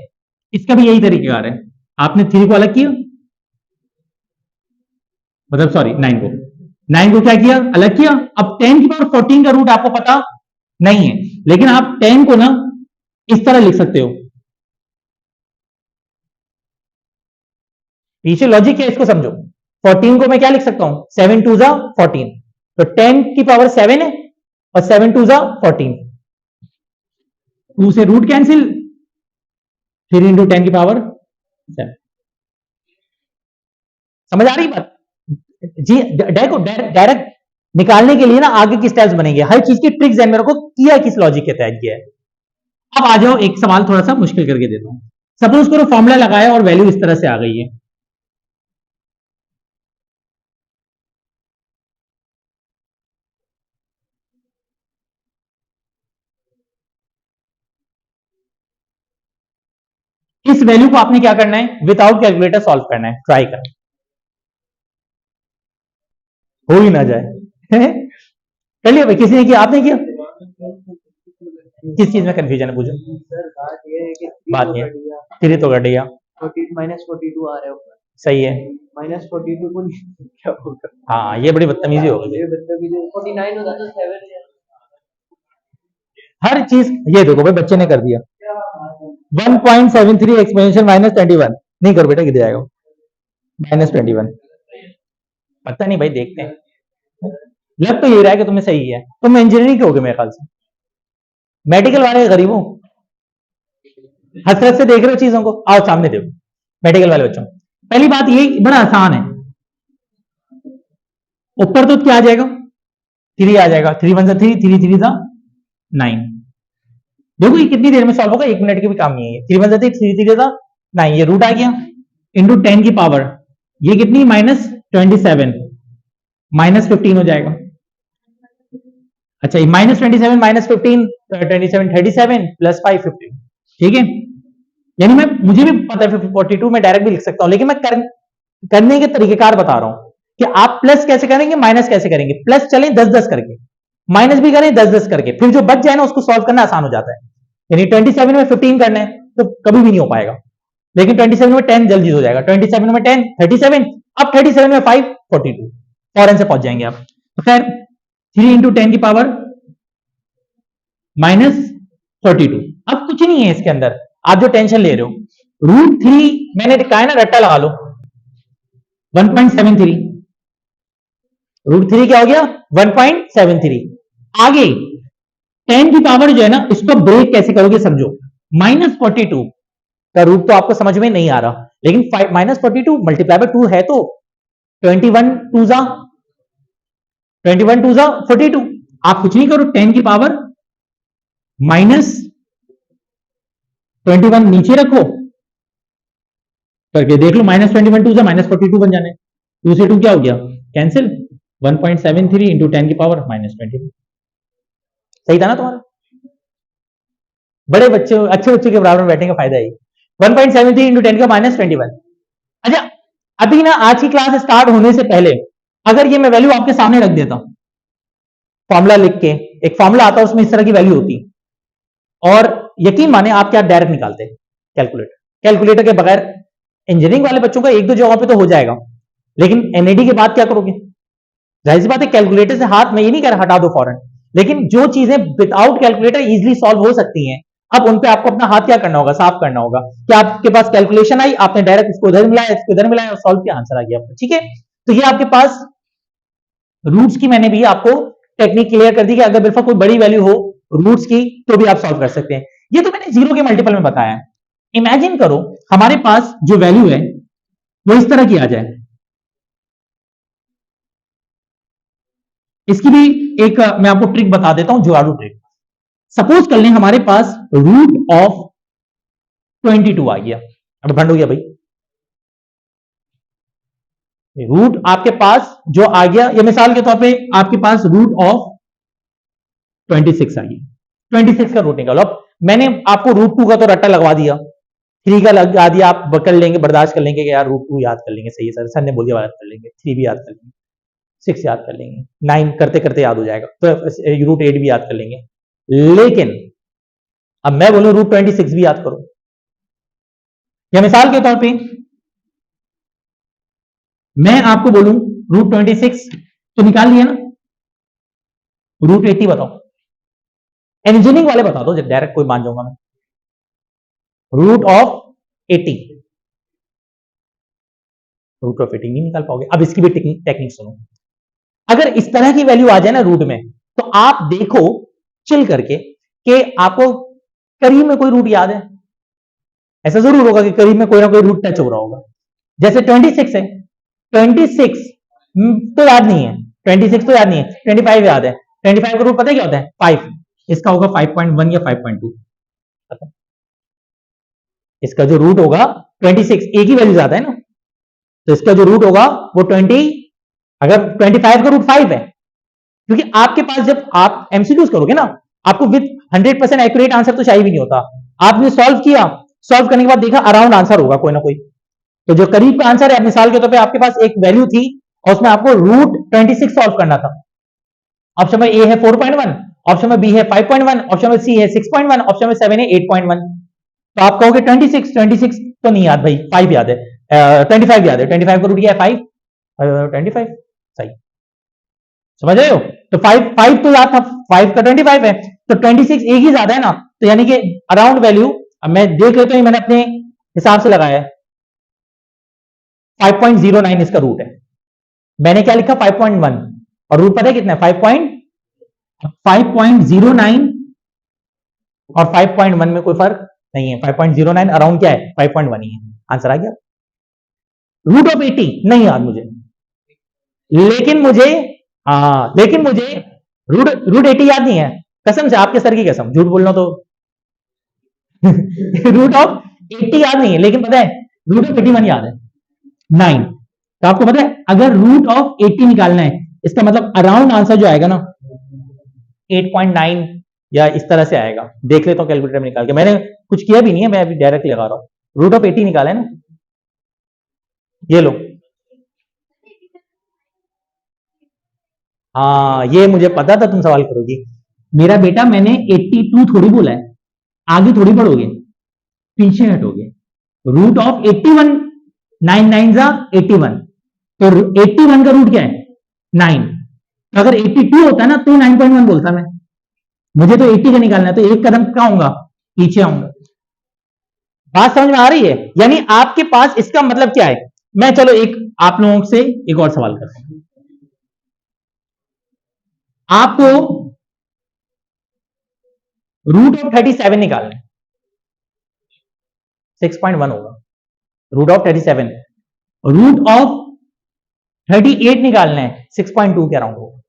इसका भी यही तरीका है, आपने 3 को अलग किया, मतलब सॉरी 9 को क्या किया, अलग किया। अब 10 की पावर 14 का रूट आपको पता नहीं है, लेकिन आप 10 को ना इस तरह लिख सकते हो, पीछे लॉजिक है, इसको समझो। 14 को मैं क्या लिख सकता हूं, 7 टू जा 14, तो 10 की पावर 7 है और 7 टू जा 14, 2 से रूट कैंसिल, 3 इंटू 10 की पावर 7। समझ आ रही बात जी? देखो डायरेक्ट निकालने के लिए ना आगे की स्टेप्स बनेंगे, हर चीज की ट्रिक्स है, मेरे को किया किस लॉजिक के तहत किया है। अब आ जाओ, एक सवाल थोड़ा सा मुश्किल करके देता हूं। सपोज करो फॉर्मूला लगाया और वैल्यू इस तरह से आ गई है, इस वैल्यू को आपने क्या करना है, विदाउट कैलकुलेटर सॉल्व करना है, ट्राई करना, हो ही ना जाए। कर लिया भाई, किसी ने किया, आपने किया? किस चीज में कंफ्यूजन है, पूछो। बात ये 3 तो घट गया, -42 आ रहा है, सही है, -42 को क्या होगा? हाँ ये बड़ी बदतमीजी हो गई, 49 होता तो 7 है। हर चीज। ये देखो भाई, बच्चे ने कर दिया 1.73 एक्सपोनेंशियल -21, नहीं करो बेटा, किधर आएगा -21, पता नहीं भाई, देखते हैं। लग तो ये रहा है कि तुम्हें सही है, तुम इंजीनियरिंग के होगे मेरे ख्याल से, मेडिकल वाले गरीब हो, हसरत से देख रहे हो चीजों को, आओ सामने देखो मेडिकल वाले बच्चों। पहली बात ये बड़ा आसान है, ऊपर तो क्या आ जाएगा, 3 आ जाएगा, 3 1 3, 3 3 9। देखो ये कितनी देर में सॉल्व होगा, 1 मिनट के भी काम नहीं है, 3 1 3, 3 3 9, ये रूट आ गया, इंटू 10 की पावर, ये कितनी -27, -15 हो जाएगा। अच्छा, -27 -15 27 37 प्लस 5 15, ठीक है। यानी मैं, मुझे भी पता है 42 में डायरेक्ट भी लिख सकता हूं, लेकिन मैं करने के तरीकेकार बता रहा हूं कि आप प्लस कैसे करेंगे, माइनस कैसे करेंगे। प्लस चलें 10-10 करके, माइनस भी करें 10-10 करके, फिर जो बच जाए ना उसको सॉल्व करना आसान हो जाता है। यानी 27 में 15 करना है तो कभी भी नहीं हो पाएगा, लेकिन 27 में 10 जल्दी हो जाएगा, 27 में 10 37, अब 37 में 5 42, फौरन से पहुंच जाएंगे आप। तो खैर 3 इंटू 10 की पावर -42, अब कुछ नहीं है इसके अंदर, आप जो टेंशन ले रहे हो, √3 मैंने कहा है ना, रट्टा लगा लो, 1.73, √3 क्या हो गया 1.73। आगे 10 की पावर जो है ना, इसको ब्रेक कैसे करोगे समझो। -42 का रूट तो आपको समझ में नहीं आ रहा, लेकिन -42 मल्टीप्लाई बाय 2 है तो 21 2 जा 42, आप कुछ नहीं करो, 10 की पावर -21 नीचे रखो, करके देख लो, -21 2 जा -42 बन जाने, 2 से 2 क्या हो गया, कैंसिल, 1.73 इंटू 10 की पावर -22, सही था ना तुम्हारा? बड़े बच्चे, अच्छे बच्चों के बराबर में बैठने का फायदा है 1.73 इंटू 10 का -21। अच्छा, अभी ना आज की क्लास स्टार्ट होने से पहले अगर ये मैं वैल्यू आपके सामने रख देता हूं, फॉर्मूला लिख के, एक फॉर्मूला आता है उसमें इस तरह की वैल्यू होती, और यकीन माने आप क्या डायरेक्ट निकालते कैलकुलेटर के बगैर। इंजीनियरिंग वाले बच्चों का एक दो जगह पे तो हो जाएगा, लेकिन एनएडी के बाद क्या करोगे, जाहिर सी बात है कैलकुलेटर से हाथ, मैं ये नहीं कह रहा हटा दो फौरन, लेकिन जो चीजें विदाउट कैलकुलेटर इजीली सॉल्व हो सकती हैं, अब उन पे आपको अपना हाथ क्या करना होगा, साफ करना होगा कि आपके पास कैलकुलेशन आई, आपने डायरेक्ट इसको इधर मिलाया, इसको इधर मिलाया और सॉल्व किया, आंसर आ गया आपको, ठीक है। तो ये आपके पास रूट्स की मैंने भी आपको टेक्निक क्लियर कर दी कि अगर बिल्कुल कोई बड़ी वैल्यू हो रूट्स की तो भी आप सॉल्व कर सकते हैं। ये तो मैंने 0 के मल्टीपल में बताया है। इमेजिन करो हमारे पास जो वैल्यू है वो इस तरह की आ जाए। इसकी भी एक मैं आपको ट्रिक बता देता हूं, जुगाड़ू ट्रिक। सपोज कर लें हमारे पास रूट ऑफ 22 आ गया। अब भंड हो गया भाई, रूट आपके पास जो आ गया, ये मिसाल के तौर पे आपके पास रूट ऑफ 26 आ गया। 26 का रूट निकालो। अब मैंने आपको रूट 2 का तो रट्टा लगवा दिया, 3 का लगा दिया, आप कर लेंगे, बर्दाश्त कर लेंगे कि यार रूट 2 याद कर लेंगे, सही है सर, सर ने बोल दिया याद कर लेंगे, 3 भी याद कर लेंगे, 6 याद कर लेंगे, 9 करते करते याद हो जाएगा, तो रूट 8 भी याद कर लेंगे। लेकिन अब मैं बोलूं रूट 26 भी याद करो, या मिसाल के तौर पे मैं आपको बोलूं रूट 26 तो निकाल लिया ना, रूट 80 बताओ। इंजीनियरिंग वाले बता दो, डायरेक्ट कोई मान जाऊंगा मैं। रूट ऑफ 80, रूट ऑफ 80 नहीं निकाल पाओगे। अब इसकी भी टेक्निक सुनो। अगर इस तरह की वैल्यू आ जाए ना रूट में, तो आप देखो चिल करके कि आपको करीब में कोई रूट याद है। ऐसा जरूर होगा कि करीब में कोई ना कोई रूट टच हो रहा होगा। जैसे 26 है, 26 तो याद नहीं है, 26 तो याद नहीं है, 25 याद है। 25 का रूट पता है क्या होता है? 5। इसका होगा 5.1 या 5.2। इसका जो रूट होगा 26, एक ही वैल्यू ज्यादा है ना, तो इसका जो रूट होगा वो 20, अगर 25 का रूट 5 है, क्योंकि आपके पास जब आप एमसीक्यूज करोगे ना, आपको विद 100% एक्यूरेट आंसर तो चाहिए भी नहीं होता। आपने सॉल्व किया, सॉल्व करने के बाद देखा अराउंड आंसर होगा कोई ना कोई, तो जो करीब का आंसर है, मिसाल के तौर पे आपके पास एक वैल्यू थी और उसमें आपको रूट 26 सॉल्व करना था। ऑप्शन में ए है 4.1, ऑप्शन में बी है 5.1, ऑप्शन में सी है 6.1, ऑप्शन में 7 है 8.1। तो आप कहोगे 26 तो नहीं याद भाई, 5 याद है, 25 याद है। 25 का रूट क्या है? 5, 25 सही, समझ रहे हो? तो 5 तो याद था, 5 का 25 है, तो 26 एक ही ज्यादा है ना, तो यानी कि अराउंड वैल्यू, अब मैं देख लेता हूं, मैंने अपने हिसाब से लगाया है, 5.09 इसका रूट है। मैंने क्या लिखा? 5.1, और रूट पता है कितना है? 5.09 और 5.1 में कोई फर्क नहीं है। 5.09 अराउंड क्या है? 5.1 ही है। आंसर आ गया। रूट ऑफ 80 नहीं याद मुझे, लेकिन मुझे रूट 80 याद नहीं है, कसम से, आपके सर की कसम, झूठ बोलना तो रूट ऑफ 80 याद नहीं है, लेकिन पता है रूट ऑफ 81 याद है, 9। तो आपको पता है अगर रूट ऑफ 80 निकालना है, इसका मतलब अराउंड आंसर जो आएगा ना 8.9 या इस तरह से आएगा। देख लेता हूं कैलकुलेटर में निकाल के, मैंने कुछ किया भी नहीं है, मैं अभी डायरेक्ट लगा रहा हूं। रूट ऑफ 80 निकाला है ना, ये लो। हाँ, ये मुझे पता था तुम सवाल करोगी। मेरा बेटा, मैंने 82 थोड़ी बोला है, आगे थोड़ी बढ़ोगे, पीछे हटोगे। रूट ऑफ 81, 9 9 जा 81, तो 81 का रूट क्या है? 9। तो अगर 82 होता है ना तो 9.1 बोलता मैं, मुझे तो 80 का निकालना है, तो एक कदम क्या आऊंगा? पीछे आऊंगा। बात समझ में आ रही है? यानी आपके पास इसका मतलब क्या है? मैं चलो एक आप लोगों से एक और सवाल करता हूं। आपको रूट ऑफ 37 निकालना है, 6.1 होगा रूट ऑफ 37। रूट ऑफ 38 निकालना है, 6.2 के अराउंड होगा।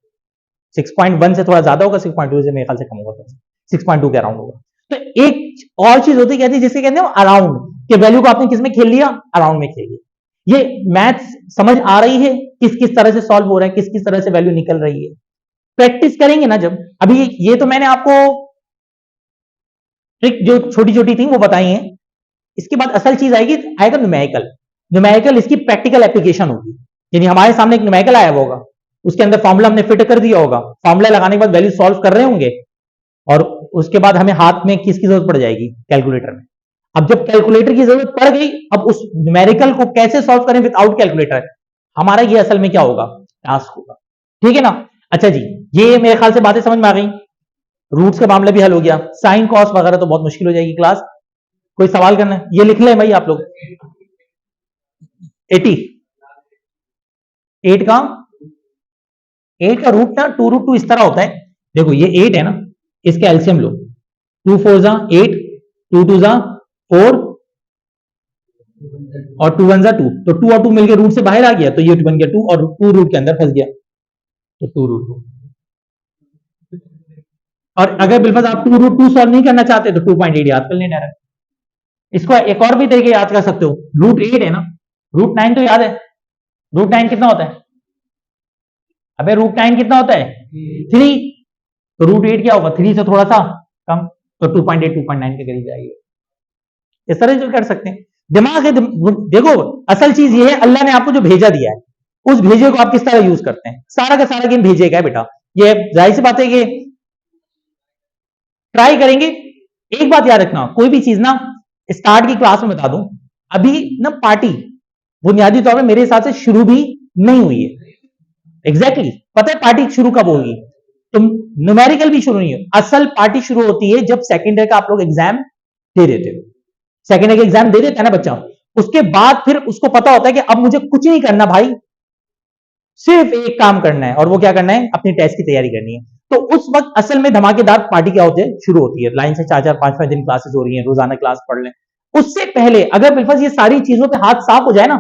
6.1 से थोड़ा ज्यादा होगा, 6.2 से मेरे ख्याल से कम होगा, 6.2 के अराउंड होगा। तो एक और चीज होती कहती है, जिसे कहते हैं अराउंड, के वैल्यू को आपने किस में खेल लिया? अराउंड में खेल लिया। ये मैथ्स समझ आ रही है किस किस तरह से सॉल्व हो रहा है, किस किस तरह से वैल्यू निकल रही है? प्रैक्टिस करेंगे ना जब, अभी ये तो मैंने आपको ट्रिक जो छोटी छोटी थी वो बताई है। इसके बाद असल चीज आएगी, आएगा न्यूमेरिकल। न्यूमेरिकल इसकी प्रैक्टिकल एप्लीकेशन होगी, यानी हमारे सामने एक न्यूमेरिकल आया होगा, उसके अंदर फॉर्मूला हमने फिट कर दिया होगा, फॉर्मूला लगाने के बाद वैल्यू सॉल्व कर रहे होंगे, और उसके बाद हमें हाथ में किसकी जरूरत पड़ जाएगी? कैलकुलेटर में। अब जब कैलकुलेटर की जरूरत पड़ गई, अब उस न्यूमेरिकल को कैसे सॉल्व करें विदाउट कैलकुलेटर, हमारा ये असल में क्या होगा? टास्क होगा। ठीक है ना? अच्छा जी, ये मेरे ख्याल से बातें समझ में आ गई। रूट्स का मामला भी हल हो गया, साइन कॉस वगैरह तो बहुत मुश्किल हो जाएगी क्लास। कोई सवाल करना है? ये लिख ले भाई आप लोग। 80 8 का रूट ना 2 रूट 2 इस तरह होता है। देखो ये 8 है ना, इसका एलसीएम लो, 2 4 जा 8, 2 2 जा 4 और 2 1 जा 2, तो 2 और 2 मिलकर रूट से बाहर आ गया, तो ये बन गया 2 और 2 रूट के अंदर फंस गया, तो 2 रूट 2। और अगर बिल्कुल आप 2 रूट 2 सॉल्व नहीं करना चाहते तो 2.8 याद कर लेना है। इसको एक और भी तरीके याद कर सकते हो, रूट 8 है ना, रूट 9 तो याद है, रूट 9 कितना होता है, अबे रूट 9 कितना होता है 3, तो रूट 8 क्या होगा 3 से थोड़ा सा कम, तो 2.8 2.9 के करीब जाएगी। इस तरह से कर सकते हैं, दिमाग है। देखो असल चीज ये है, अल्लाह ने आपको जो भेजा दिया है उस भेजे को आप किस तरह यूज करते हैं, सारा का सारा गेम भेजे का है बेटा। ये जाहिर सी बात है कि ट्राई करेंगे। एक बात याद रखना, कोई भी चीज ना स्टार्ट की क्लास में बता दूं, अभी ना पार्टी बुनियादी तौर पे मेरे हिसाब से शुरू भी नहीं हुई है। एग्जैक्टली पता है पार्टी शुरू कब होगी, तुम न्यूमेरिकल भी शुरू नहीं हो, असल पार्टी शुरू होती है जब सेकेंड ईयर का आप लोग एग्जाम दे देते हो। सेकेंड ईयर का एग्जाम दे देता है ना बच्चा, उसके बाद फिर उसको पता होता है कि अब मुझे कुछ नहीं करना भाई, सिर्फ एक काम करना है, और वो क्या करना है, अपनी टेस्ट की तैयारी करनी है। तो उस वक्त असल में धमाकेदार पार्टी क्या होती है, शुरू होती है, लाइन से 4 4 5 5 दिन क्लासेस हो रही हैं, रोजाना क्लास पढ़ लें। उससे पहले अगर बिल्कुल ये सारी चीजों पे हाथ साफ हो जाए ना,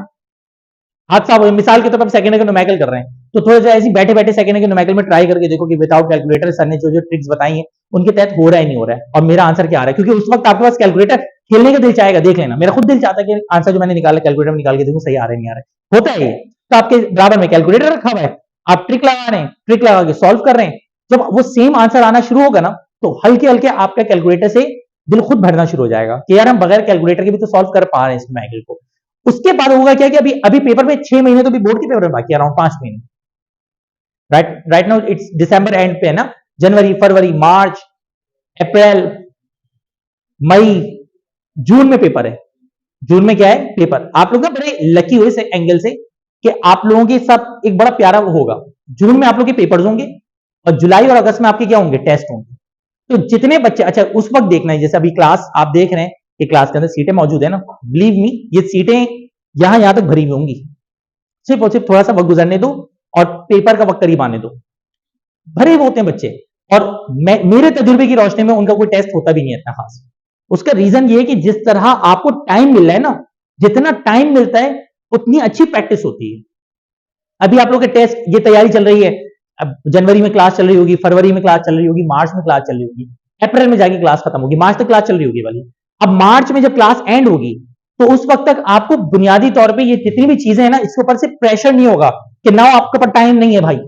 हाथ साफ हो जाए, मिसाल के तौर पर सेकेंड ईयर का न्यूमेरिकल कर रहे हैं, तो थोड़ा सा ऐसी बैठे बैठे सेकेंड ईयर के न्यूमेरिकल में ट्राई करके देखो कि विदाउट कैलकुलेटर सर ने जो जो ट्रिक्स बताई हैं उनके तहत हो रहा है नहीं हो रहा है, और मेरा आंसर क्या आ रहा है, क्योंकि उस वक्त आपके पास कैलकुलेटर खेलने का दिल चाहेगा, देख लेना, मेरा खुद दिल चाहता है कि आंसर जो मैंने निकाला कैलकुलेटर में निकाल के देखूं सही आ रहा है नहीं आ रहा है, होता है ये। तो आपके बराबर में कैलकुलेटर रखा हुआ है, आप ट्रिक लगा रहे हैं, ट्रिक लगा के सॉल्व कर रहे हैं, जब वो सेम आंसर आना शुरू होगा ना, तो हल्के हल्के आपका कैलकुलेटर से दिल खुद भरना शुरू हो जाएगा कि यार हम बगैर कैलकुलेटर के भी तो सॉल्व कर पा रहे हैं इस मैगल को। उसके बाद होगा क्या कि अभी अभी पेपर में 6 महीने तो भी बोर्ड के पेपर में बाकी, अराउंड 5 महीने, right now it's December and पे है ना, जनवरी फरवरी मार्च अप्रैल मई जून में पेपर है। जून में क्या है पेपर, आप लोग ना बड़े लकी हुए इस एंगल से कि आप लोगों के साथ एक बड़ा प्यारा होगा, जून में आप लोग के पेपर्स होंगे और जुलाई और अगस्त में आपके क्या होंगे, टेस्ट होंगे। तो जितने बच्चे, अच्छा उस वक्त देखना है, जैसे अभी क्लास आप देख रहे हैं कि क्लास के अंदर सीटें मौजूद है ना, बिलीव मी ये सीटें यहां तक भरी हुई होंगी, सिर्फ और सिर्फ थोड़ा सा वक्त गुजरने दो और पेपर का वक्त करीब आने दो, भरे हुए होते हैं बच्चे। और मेरे तजुर्बे की रोशनी में उनका कोई टेस्ट होता भी नहीं है इतना खास। उसका रीजन ये है कि जिस तरह आपको टाइम मिल रहा है ना, जितना टाइम मिलता है उतनी अच्छी प्रैक्टिस होती है। अभी आप लोग के टेस्ट ये तैयारी चल रही है, अब जनवरी में क्लास चल रही होगी, फरवरी में क्लास चल रही होगी, मार्च में क्लास चल रही होगी, अप्रैल में जाके क्लास खत्म होगी, मार्च तक क्लास चल रही होगी वाली। अब मार्च में जब क्लास एंड होगी तो उस वक्त तक आपको बुनियादी तौर पे ये जितनी भी चीजें हैं ना, इसके ऊपर से प्रेशर नहीं होगा कि ना आपके पास टाइम नहीं है भाई,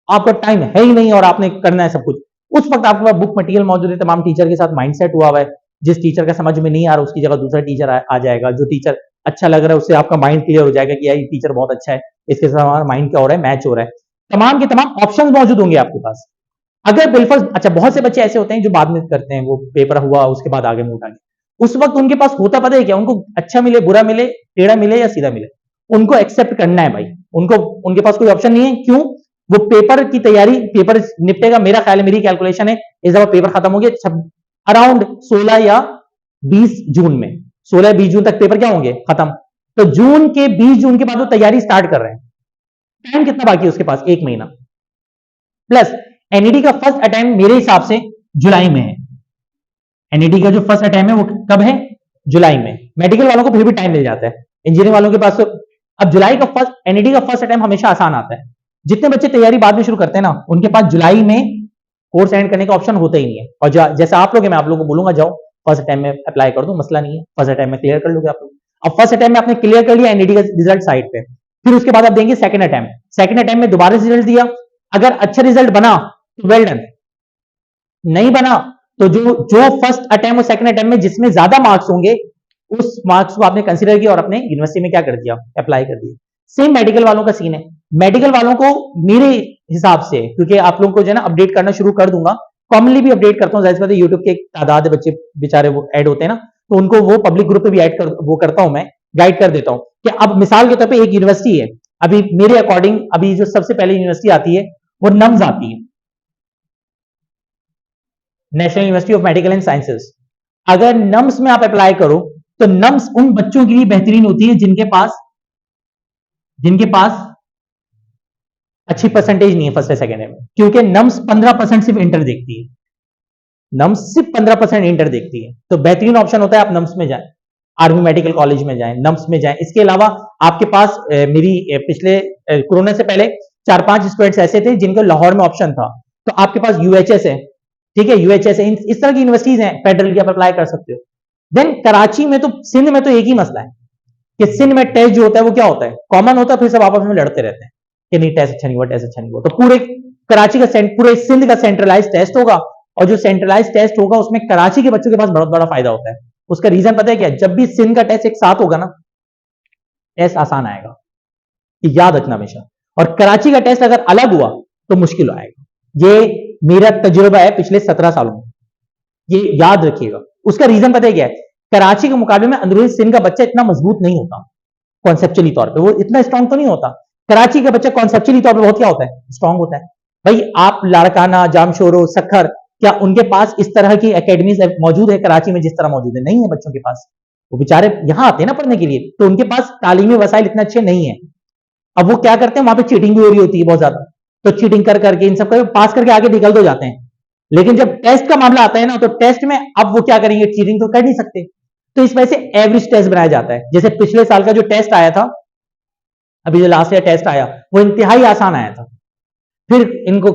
आपका टाइम है ही नहीं और आपने करना है सब कुछ। उस वक्त आपके पास बुक मटेरियल मौजूद है, तमाम टीचर के साथ माइंडसेट हुआ हुआ है, जिस टीचर का समझ में नहीं आ रहा उसकी जगह दूसरा टीचर आ जाएगा, जो टीचर अच्छा लग रहा है उससे आपका माइंड क्लियर हो जाएगा कि यार ये टीचर बहुत अच्छा है, इसके साथ हमारा माइंड क्या हो रहा है, मैच हो रहा है। तमाम के तमाम ऑप्शंस मौजूद होंगे आपके पास। अगर बिल्कुल अच्छा, बहुत से बच्चे ऐसे होते हैं जो बाद में करते हैं, वो पेपर हुआ उसके बाद आगे मूव आगे, उस वक्त उनके पास होता पता है क्या, उनको अच्छा मिले बुरा मिले टेढ़ा मिले या सीधा मिले, उनको एक्सेप्ट करना है भाई, उनको उनके पास कोई ऑप्शन नहीं है। क्यों, वो पेपर की तैयारी, पेपर निपटेगा, मेरा ख्याल है, मेरी कैलकुलेशन है, इस दफा पेपर खत्म हो गया अराउंड 16 या 20 जून में, 16 या 20 जून तक पेपर क्या होंगे खत्म। तो जून के 20 जून के बाद वो तैयारी स्टार्ट कर रहे हैं, टाइम कितना बाकी है उसके पास, 1 महीना प्लस। एनईडी का फर्स्ट अटेम्प्ट मेरे हिसाब से जुलाई में है, एनईडी का जो फर्स्ट अटेम्प्ट है वो कब है, जुलाई में। मेडिकल वालों को फिर भी टाइम मिल जाता है, इंजीनियरिंग वालों के पास तो अब जुलाई का फर्स्ट, एनईडी का फर्स्ट अटेम्प्ट हमेशा आसान आता है। जितने बच्चे तैयारी बाद में शुरू करते हैं ना, उनके पास जुलाई में कोर्स एंड करने का ऑप्शन होता ही नहीं है। और जैसा आप लोग हैं, मैं आप लोगों को बोलूंगा जाओ फर्स्ट अटेम्प्ट में अप्लाई कर दो, मसला नहीं है, फर्स्ट अटेम्प्ट में क्लियर कर लोगे आप लोग। अब फर्स्ट अटेम्प्ट में आपने क्लियर कर लिया एनईडी का रिजल्ट साइड पे, फिर उसके बाद आप देंगे सेकंड अटेम्प्ट, सेकंड अटेम्प्ट में दोबारा रिजल्ट दिया, अगर अच्छा रिजल्ट बना तो वेल डन, नहीं बना तो जो फर्स्ट अटेम्प्ट और सेकंड अटेम्प्ट में जिसमें ज्यादा मार्क्स होंगे उस मार्क्स को आपने कंसीडर किया और अपने यूनिवर्सिटी में क्या कर दिया, अप्लाई कर दिया। सेम मेडिकल वालों का सीन है। मेडिकल वालों को मेरे हिसाब से, क्योंकि आप लोगों को जो है ना अपडेट करना शुरू कर दूंगा, कॉमनली भी अपडेट करता हूँ, जैसे यूट्यूब के एक तादाद बच्चे बेचारे वो ऐड होते हैं ना, तो उनको वो पब्लिक ग्रुप पे भी ऐड कर वो करता हूं, मैं गाइड कर देता हूं कि अब मिसाल के तौर पे एक यूनिवर्सिटी है, अभी मेरे अकॉर्डिंग अभी जो सबसे पहले यूनिवर्सिटी आती है वो नम्स आती है, national university of medical and sciences. अगर नम्स में आप अप्लाई करो तो नम्स उन बच्चों के लिए बेहतरीन होती है जिनके पास अच्छी परसेंटेज नहीं है फर्स्ट या सेकंड में, क्योंकि नम्स 15% सिर्फ इंटर देखती है, नम्स सिर्फ 15% इंटर देखती है, तो बेहतरीन ऑप्शन होता है आप नम्स में जाएं, आर्मी मेडिकल कॉलेज में जाएं, नम्स में जाएं। इसके अलावा आपके पास मेरी पिछले कोरोना से पहले 4-5 स्टूडेंट्स ऐसे थे जिनको लाहौर में ऑप्शन था, तो आपके पास यूएचएस है, ठीक है, यूएचएस है, इस तरह की यूनिवर्सिटीज हैं फेडरल की, आप अप्लाई कर सकते हो। देन कराची में तो, सिंध में तो एक ही मसला है कि सिंध में टेस्ट जो होता है वो क्या होता है, कॉमन होता है, फिर सब आपस में लड़ते रहते हैं कि नहीं टेस्ट अच्छा नहीं हुआ, टेस्ट अच्छा नहीं हुआ। तो पूरे कराची का पूरे सिंध का सेंट्रलाइज टेस्ट होगा, और जो सेंट्रलाइज टेस्ट होगा उसमें कराची के बच्चों के पास बहुत बड़ा फायदा होता है। उसका रीजन पता है क्या? जब भी सिंध का टेस्ट एक साथ होगा ना, टेस्ट आसान आएगा, याद रखना हमेशा। और कराची का टेस्ट अगर अलग हुआ तो मुश्किल आएगा। ये मेरा तजुर्बा है पिछले 17 सालों में, ये याद रखिएगा। उसका रीजन पता है क्या है? कराची के मुकाबले में अंदरूनी सिंध का बच्चा इतना मजबूत नहीं होता कॉन्सेप्चुअली तौर पे, वो इतना स्ट्रांग तो नहीं होता। कराची का बच्चा कॉन्सेप्चुअली तौर पे बहुत क्या होता है, स्ट्रांग होता है। भाई आप लाड़काना, जामशोरो, सखर, क्या उनके पास इस तरह की एकेडमीज मौजूद है कराची में जिस तरह मौजूद है? नहीं है बच्चों के पास। वो बेचारे यहां आते हैं ना पढ़ने के लिए, तो उनके पास तालीमी वसाइल इतने अच्छे नहीं है। अब वो क्या करते हैं, वहां पे चीटिंग भी हो रही होती है बहुत ज्यादा, तो चीटिंग कर करके इन सब कर पास करके आगे निकल तो जाते हैं। लेकिन जब टेस्ट का मामला आता है ना, तो टेस्ट में अब वो क्या करेंगे, चीटिंग तो कर नहीं सकते, तो इस वजह से एवरेज टेस्ट बनाया जाता है। जैसे पिछले साल का जो टेस्ट आया था, अभी जो लास्ट ईयर टेस्ट आया, वो इंतहाई आसान आया था। फिर इनको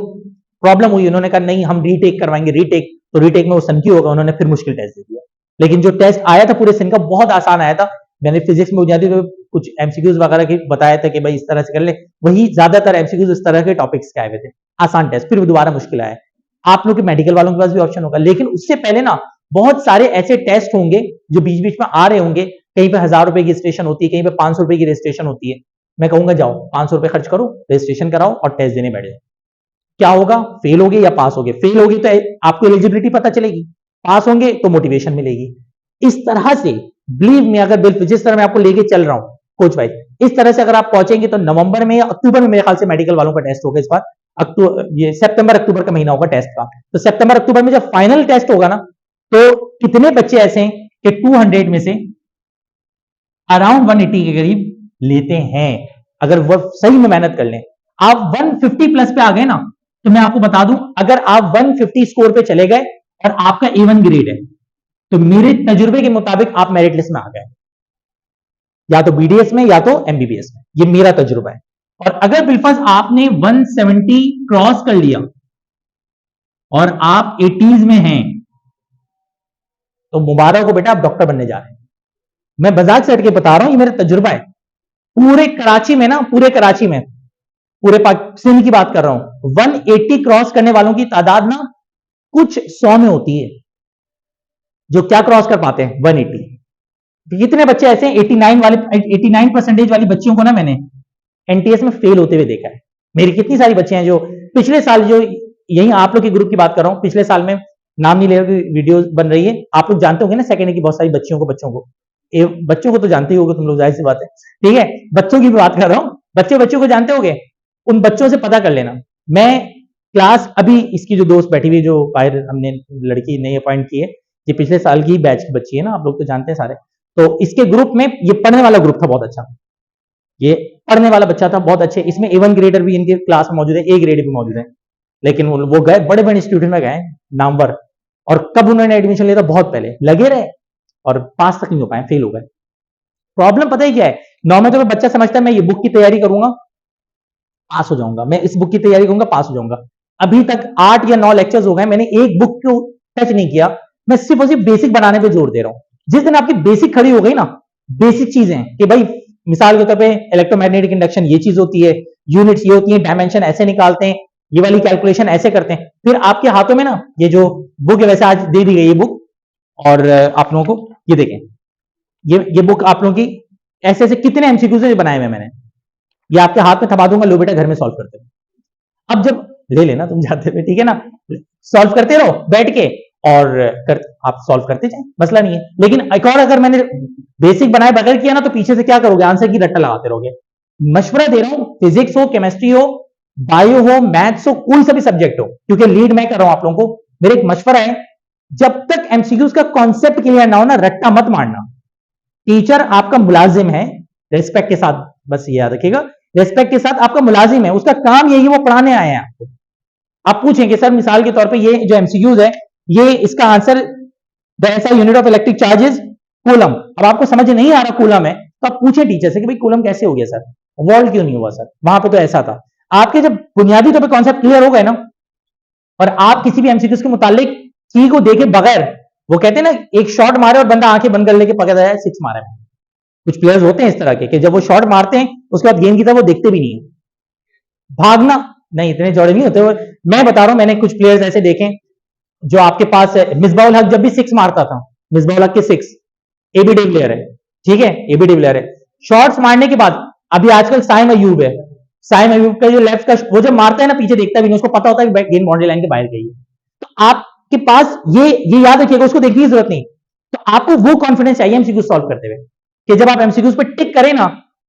प्रॉब्लम हुई, उन्होंने कहा नहीं हम रीटेक करवाएंगे, रीटेक, तो रीटेक में वो सनकी होगा, उन्होंने फिर मुश्किल टेस्ट दे दिया। लेकिन जो टेस्ट आया था पूरे सिंध का बहुत आसान आया था। मैंने फिजिक्स में बुनियादी तो कुछ एमसीक्यूज वगैरह के बताया था कि भाई इस तरह से कर ले, वही ज्यादातर एमसीक्यूज इस तरह के टॉपिक्स के आए हुए थे, आसान टेस्ट, फिर दोबारा मुश्किल आया। आप लोग के मेडिकल वालों के पास भी ऑप्शन होगा, लेकिन उससे पहले ना बहुत सारे ऐसे टेस्ट होंगे जो बीच बीच में आ रहे होंगे। कहीं पे 1000 रुपए की रजिस्ट्रेशन होती है, कहीं पे 500 रुपए की रजिस्ट्रेशन होती है। मैं कहूंगा जाओ 500 रुपए खर्च करो, रजिस्ट्रेशन कराओ और टेस्ट देने बैठ जाओ। क्या होगा, फेल होगे या पास होगे? फेल होगी तो आपको एलिजिबिलिटी पता चलेगी, पास होंगे तो मोटिवेशन मिलेगी। इस तरह से बिलीव में, अगर जिस तरह मैं आपको लेके चल रहा हूं कोच भाई, इस तरह से अगर आप पहुंचेंगे तो नवंबर में या अक्टूबर में मेरे ख्याल से मेडिकल वालों का टेस्ट होगा इस बार। ये सितंबर अक्टूबर का महीना होगा टेस्ट का, तो सितंबर अक्टूबर में जब फाइनल टेस्ट होगा ना, तो कितने बच्चे ऐसे हैं कि 200 में से अराउंड 180 के करीब लेते हैं, अगर वो सही में मेहनत कर लें। आप 150 प्लस पे आ गए ना, तो मैं आपको बता दूं, अगर आप 150 स्कोर पे चले गए और आपका A1 ग्रेड है, तो मेरे तजुर्बे के मुताबिक आप मेरिट लिस्ट में आ गए, या तो बीडीएस में या तो एमबीबीएस में। ये मेरा तजुर्बा है। और अगर बिलफर्ज आपने 170 क्रॉस कर लिया और आप 80s में हैं, तो मुबारक हो बेटा, आप डॉक्टर बनने जा रहे हैं। मैं मजाक से हट के बता रहा हूं, ये मेरा तजुर्बा है। पूरे कराची में ना, पूरे कराची में, पूरे सिंध की बात कर रहा हूं, 180 क्रॉस करने वालों की तादाद ना कुछ 100 में होती है, जो क्या क्रॉस कर पाते हैं 180। कितने बच्चे ऐसे हैं 89% वाली बच्चियों को ना मैंने एनटीएस में फेल होते हुए देखा है। मेरी कितनी सारी बच्चे हैं जो पिछले साल, जो यही आप लोग के ग्रुप की बात कर रहा हूं, पिछले साल में नाम नहीं ले रहा, वीडियो बन रही है, आप लोग जानते होंगे ना सेकेंड की बहुत सारी बच्चियों को तो जानते ही होगे तुम लोग, जाहिर सी बात है, ठीक है। बच्चों की बात कर रहा हूं, बच्चों को जानते होगे, उन बच्चों से पता कर लेना। मैं क्लास, अभी इसकी जो दोस्त बैठी हुई, जो बाहर हमने लड़की नई अपॉइंट की है, ये पिछले साल की बैच की बच्ची है ना, आप लोग तो जानते हैं सारे। तो इसके ग्रुप में, ये पढ़ने वाला ग्रुप था बहुत अच्छा, ये पढ़ने वाला बच्चा था बहुत अच्छे। इसमें A1 ग्रेडर भी इनके क्लास में मौजूद है, A ग्रेड भी मौजूद है। लेकिन वो गए बड़े बड़े इंस्टीट्यूट में गए नामवर, और कब उन्होंने एडमिशन लिया था, बहुत पहले लगे रहे और पास तक नहीं हो पाए, फेल हो गए। प्रॉब्लम पता ही क्या है, नॉर्मल तो बच्चा समझता है मैं ये बुक की तैयारी करूंगा पास हो जाऊंगा, मैं इस बुक की तैयारी करूंगा पास हो जाऊंगा। अभी तक 8 या 9 लेक्चर्स हो गए, मैंने एक बुक को टच नहीं किया। मैं सिर्फ और सिर्फ बेसिक बनाने पे जोर दे रहा हूं। जिस दिन आपकी बेसिक खड़ी हो गई ना, बेसिक चीजें कि भाई मिसाल के तौर पे इलेक्ट्रोमैग्नेटिक इंडक्शन ये चीज होती है, यूनिट्स ये होती है, डायमेंशन ऐसे निकालते हैं, ये वाली कैलकुलेशन ऐसे करते हैं। फिर आपके हाथों में ना ये जो बुक है, वैसे आज दे दी गई ये बुक, और आप लोगों को ये देखें, ये बुक आप लोगों की ऐसे ऐसे कितने एमसीक्यू से बनाए हुए मैंने, ये आपके हाथ में थमा दूंगा, लो बेटा घर में सॉल्व करते रहो। अब जब ले लेना तुम जाते हुए, ठीक है ना, सॉल्व करते रहो बैठ के, और आप सॉल्व करते जाए, मसला नहीं है। लेकिन एक और, अगर मैंने बेसिक बनाए बगैर किया ना, तो पीछे से क्या करोगे, आंसर की रट्टा लगाते रहोगे। मशवरा दे रहा हूं, फिजिक्स हो, केमिस्ट्री हो, बायो हो, मैथ्स हो, कोई सा भी सब्जेक्ट हो, क्योंकि लीड मैं कर रहा हूं आप लोगों को। मेरा एक मशवरा है, जब तक एमसीक्यूज का कॉन्सेप्ट क्लियर ना हो ना, रट्टा मत मारना। टीचर आपका मुलाजिम है, रेस्पेक्ट के साथ, बस ये याद रखिएगा, रेस्पेक्ट के साथ आपका मुलाजिम है, उसका काम यही है, वो पढ़ाने आए हैं आपको। आप पूछेंगे सर मिसाल के तौर पे ये जो एमसीक्यूज है, ये इसका आंसर द ऐसा unit of electric charge is coulomb. अब आपको समझ नहीं आ रहा कूलम है तो आप पूछे टीचर से कि भाई कूलम कैसे हो गया सर, वोल्ट क्यों नहीं हुआ सर, वहां पे तो ऐसा था। आपके जब बुनियादी तौर पे कॉन्सेप्ट क्लियर हो गए ना, और आप किसी भी एमसीक्यूज के मुतालिक की को देखे बगैर, वो कहते हैं ना एक शॉट मारे और बंदा आंखें बंद कर लेके पकड़ रहा है 6 मारा है। कुछ प्लेयर्स होते हैं इस तरह के कि जब वो शॉट मारते हैं उसके बाद गेंद की तरफ वो देखते भी नहीं है। भागना नहीं, इतने जौड़े नहीं होते। मैं बता रहा हूं, मैंने कुछ प्लेयर्स ऐसे देखे जो आपके पास मिसबाउल हक जब भी 6 मारता था, मिसबाउल हक के 6 एबी डिविलियर है, ठीक है, एबी डिविलियर है। शॉट्स मारने के बाद अभी आजकल साइम अयूब है, साइम अयूब का जो लेफ्ट का वो जब मारता है ना पीछे देखता भी नहीं, उसको पता होता है कि गेंद बाउंड्री लाइन के बाहर गई है। तो आपके पास ये याद रखिएगा, उसको देखने की जरूरत नहीं। तो आपको वो कॉन्फिडेंस चाहिए एमसीक्यू सॉल्व करते हुए कि जब आप एमसीक्यूज पे टिक करें ना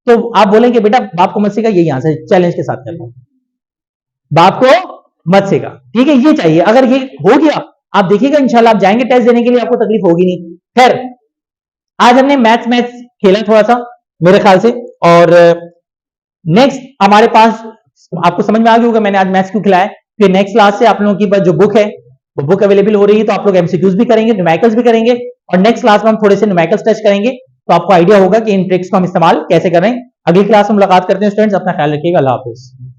तो आप बोलेंगे बेटा बाप को मत सिखा, यही आंसर चैलेंज के साथ करता हूं, बाप को मत सिखा, ठीक है, ये चाहिए। अगर ये हो गया आप देखिएगा इंशाल्लाह आप जाएंगे टेस्ट देने के लिए, आपको तकलीफ होगी नहीं। खैर, आज हमने मैथ्स खेला थोड़ा सा मेरे ख्याल से, और नेक्स्ट हमारे पास आपको समझ में आ गया होगा मैंने आज मैथ्स क्यों खिलाया। फिर नेक्स्ट क्लास से आप लोगों की जो बुक है वो बुक अवेलेबल हो रही है, तो आप लोग एमसीक्यूज भी करेंगे, न्यूमेरिकल्स भी करेंगे, और नेक्स्ट क्लास में हम थोड़े से न्यूमेरिकल्स टच करेंगे, तो आपको आइडिया होगा कि इन ट्रिक्स को हम इस्तेमाल कैसे करें। अगली क्लास में मुलाकात करते हैं स्टूडेंट्स, अपना ख्याल रखिएगा, अल्लाह हाफिज।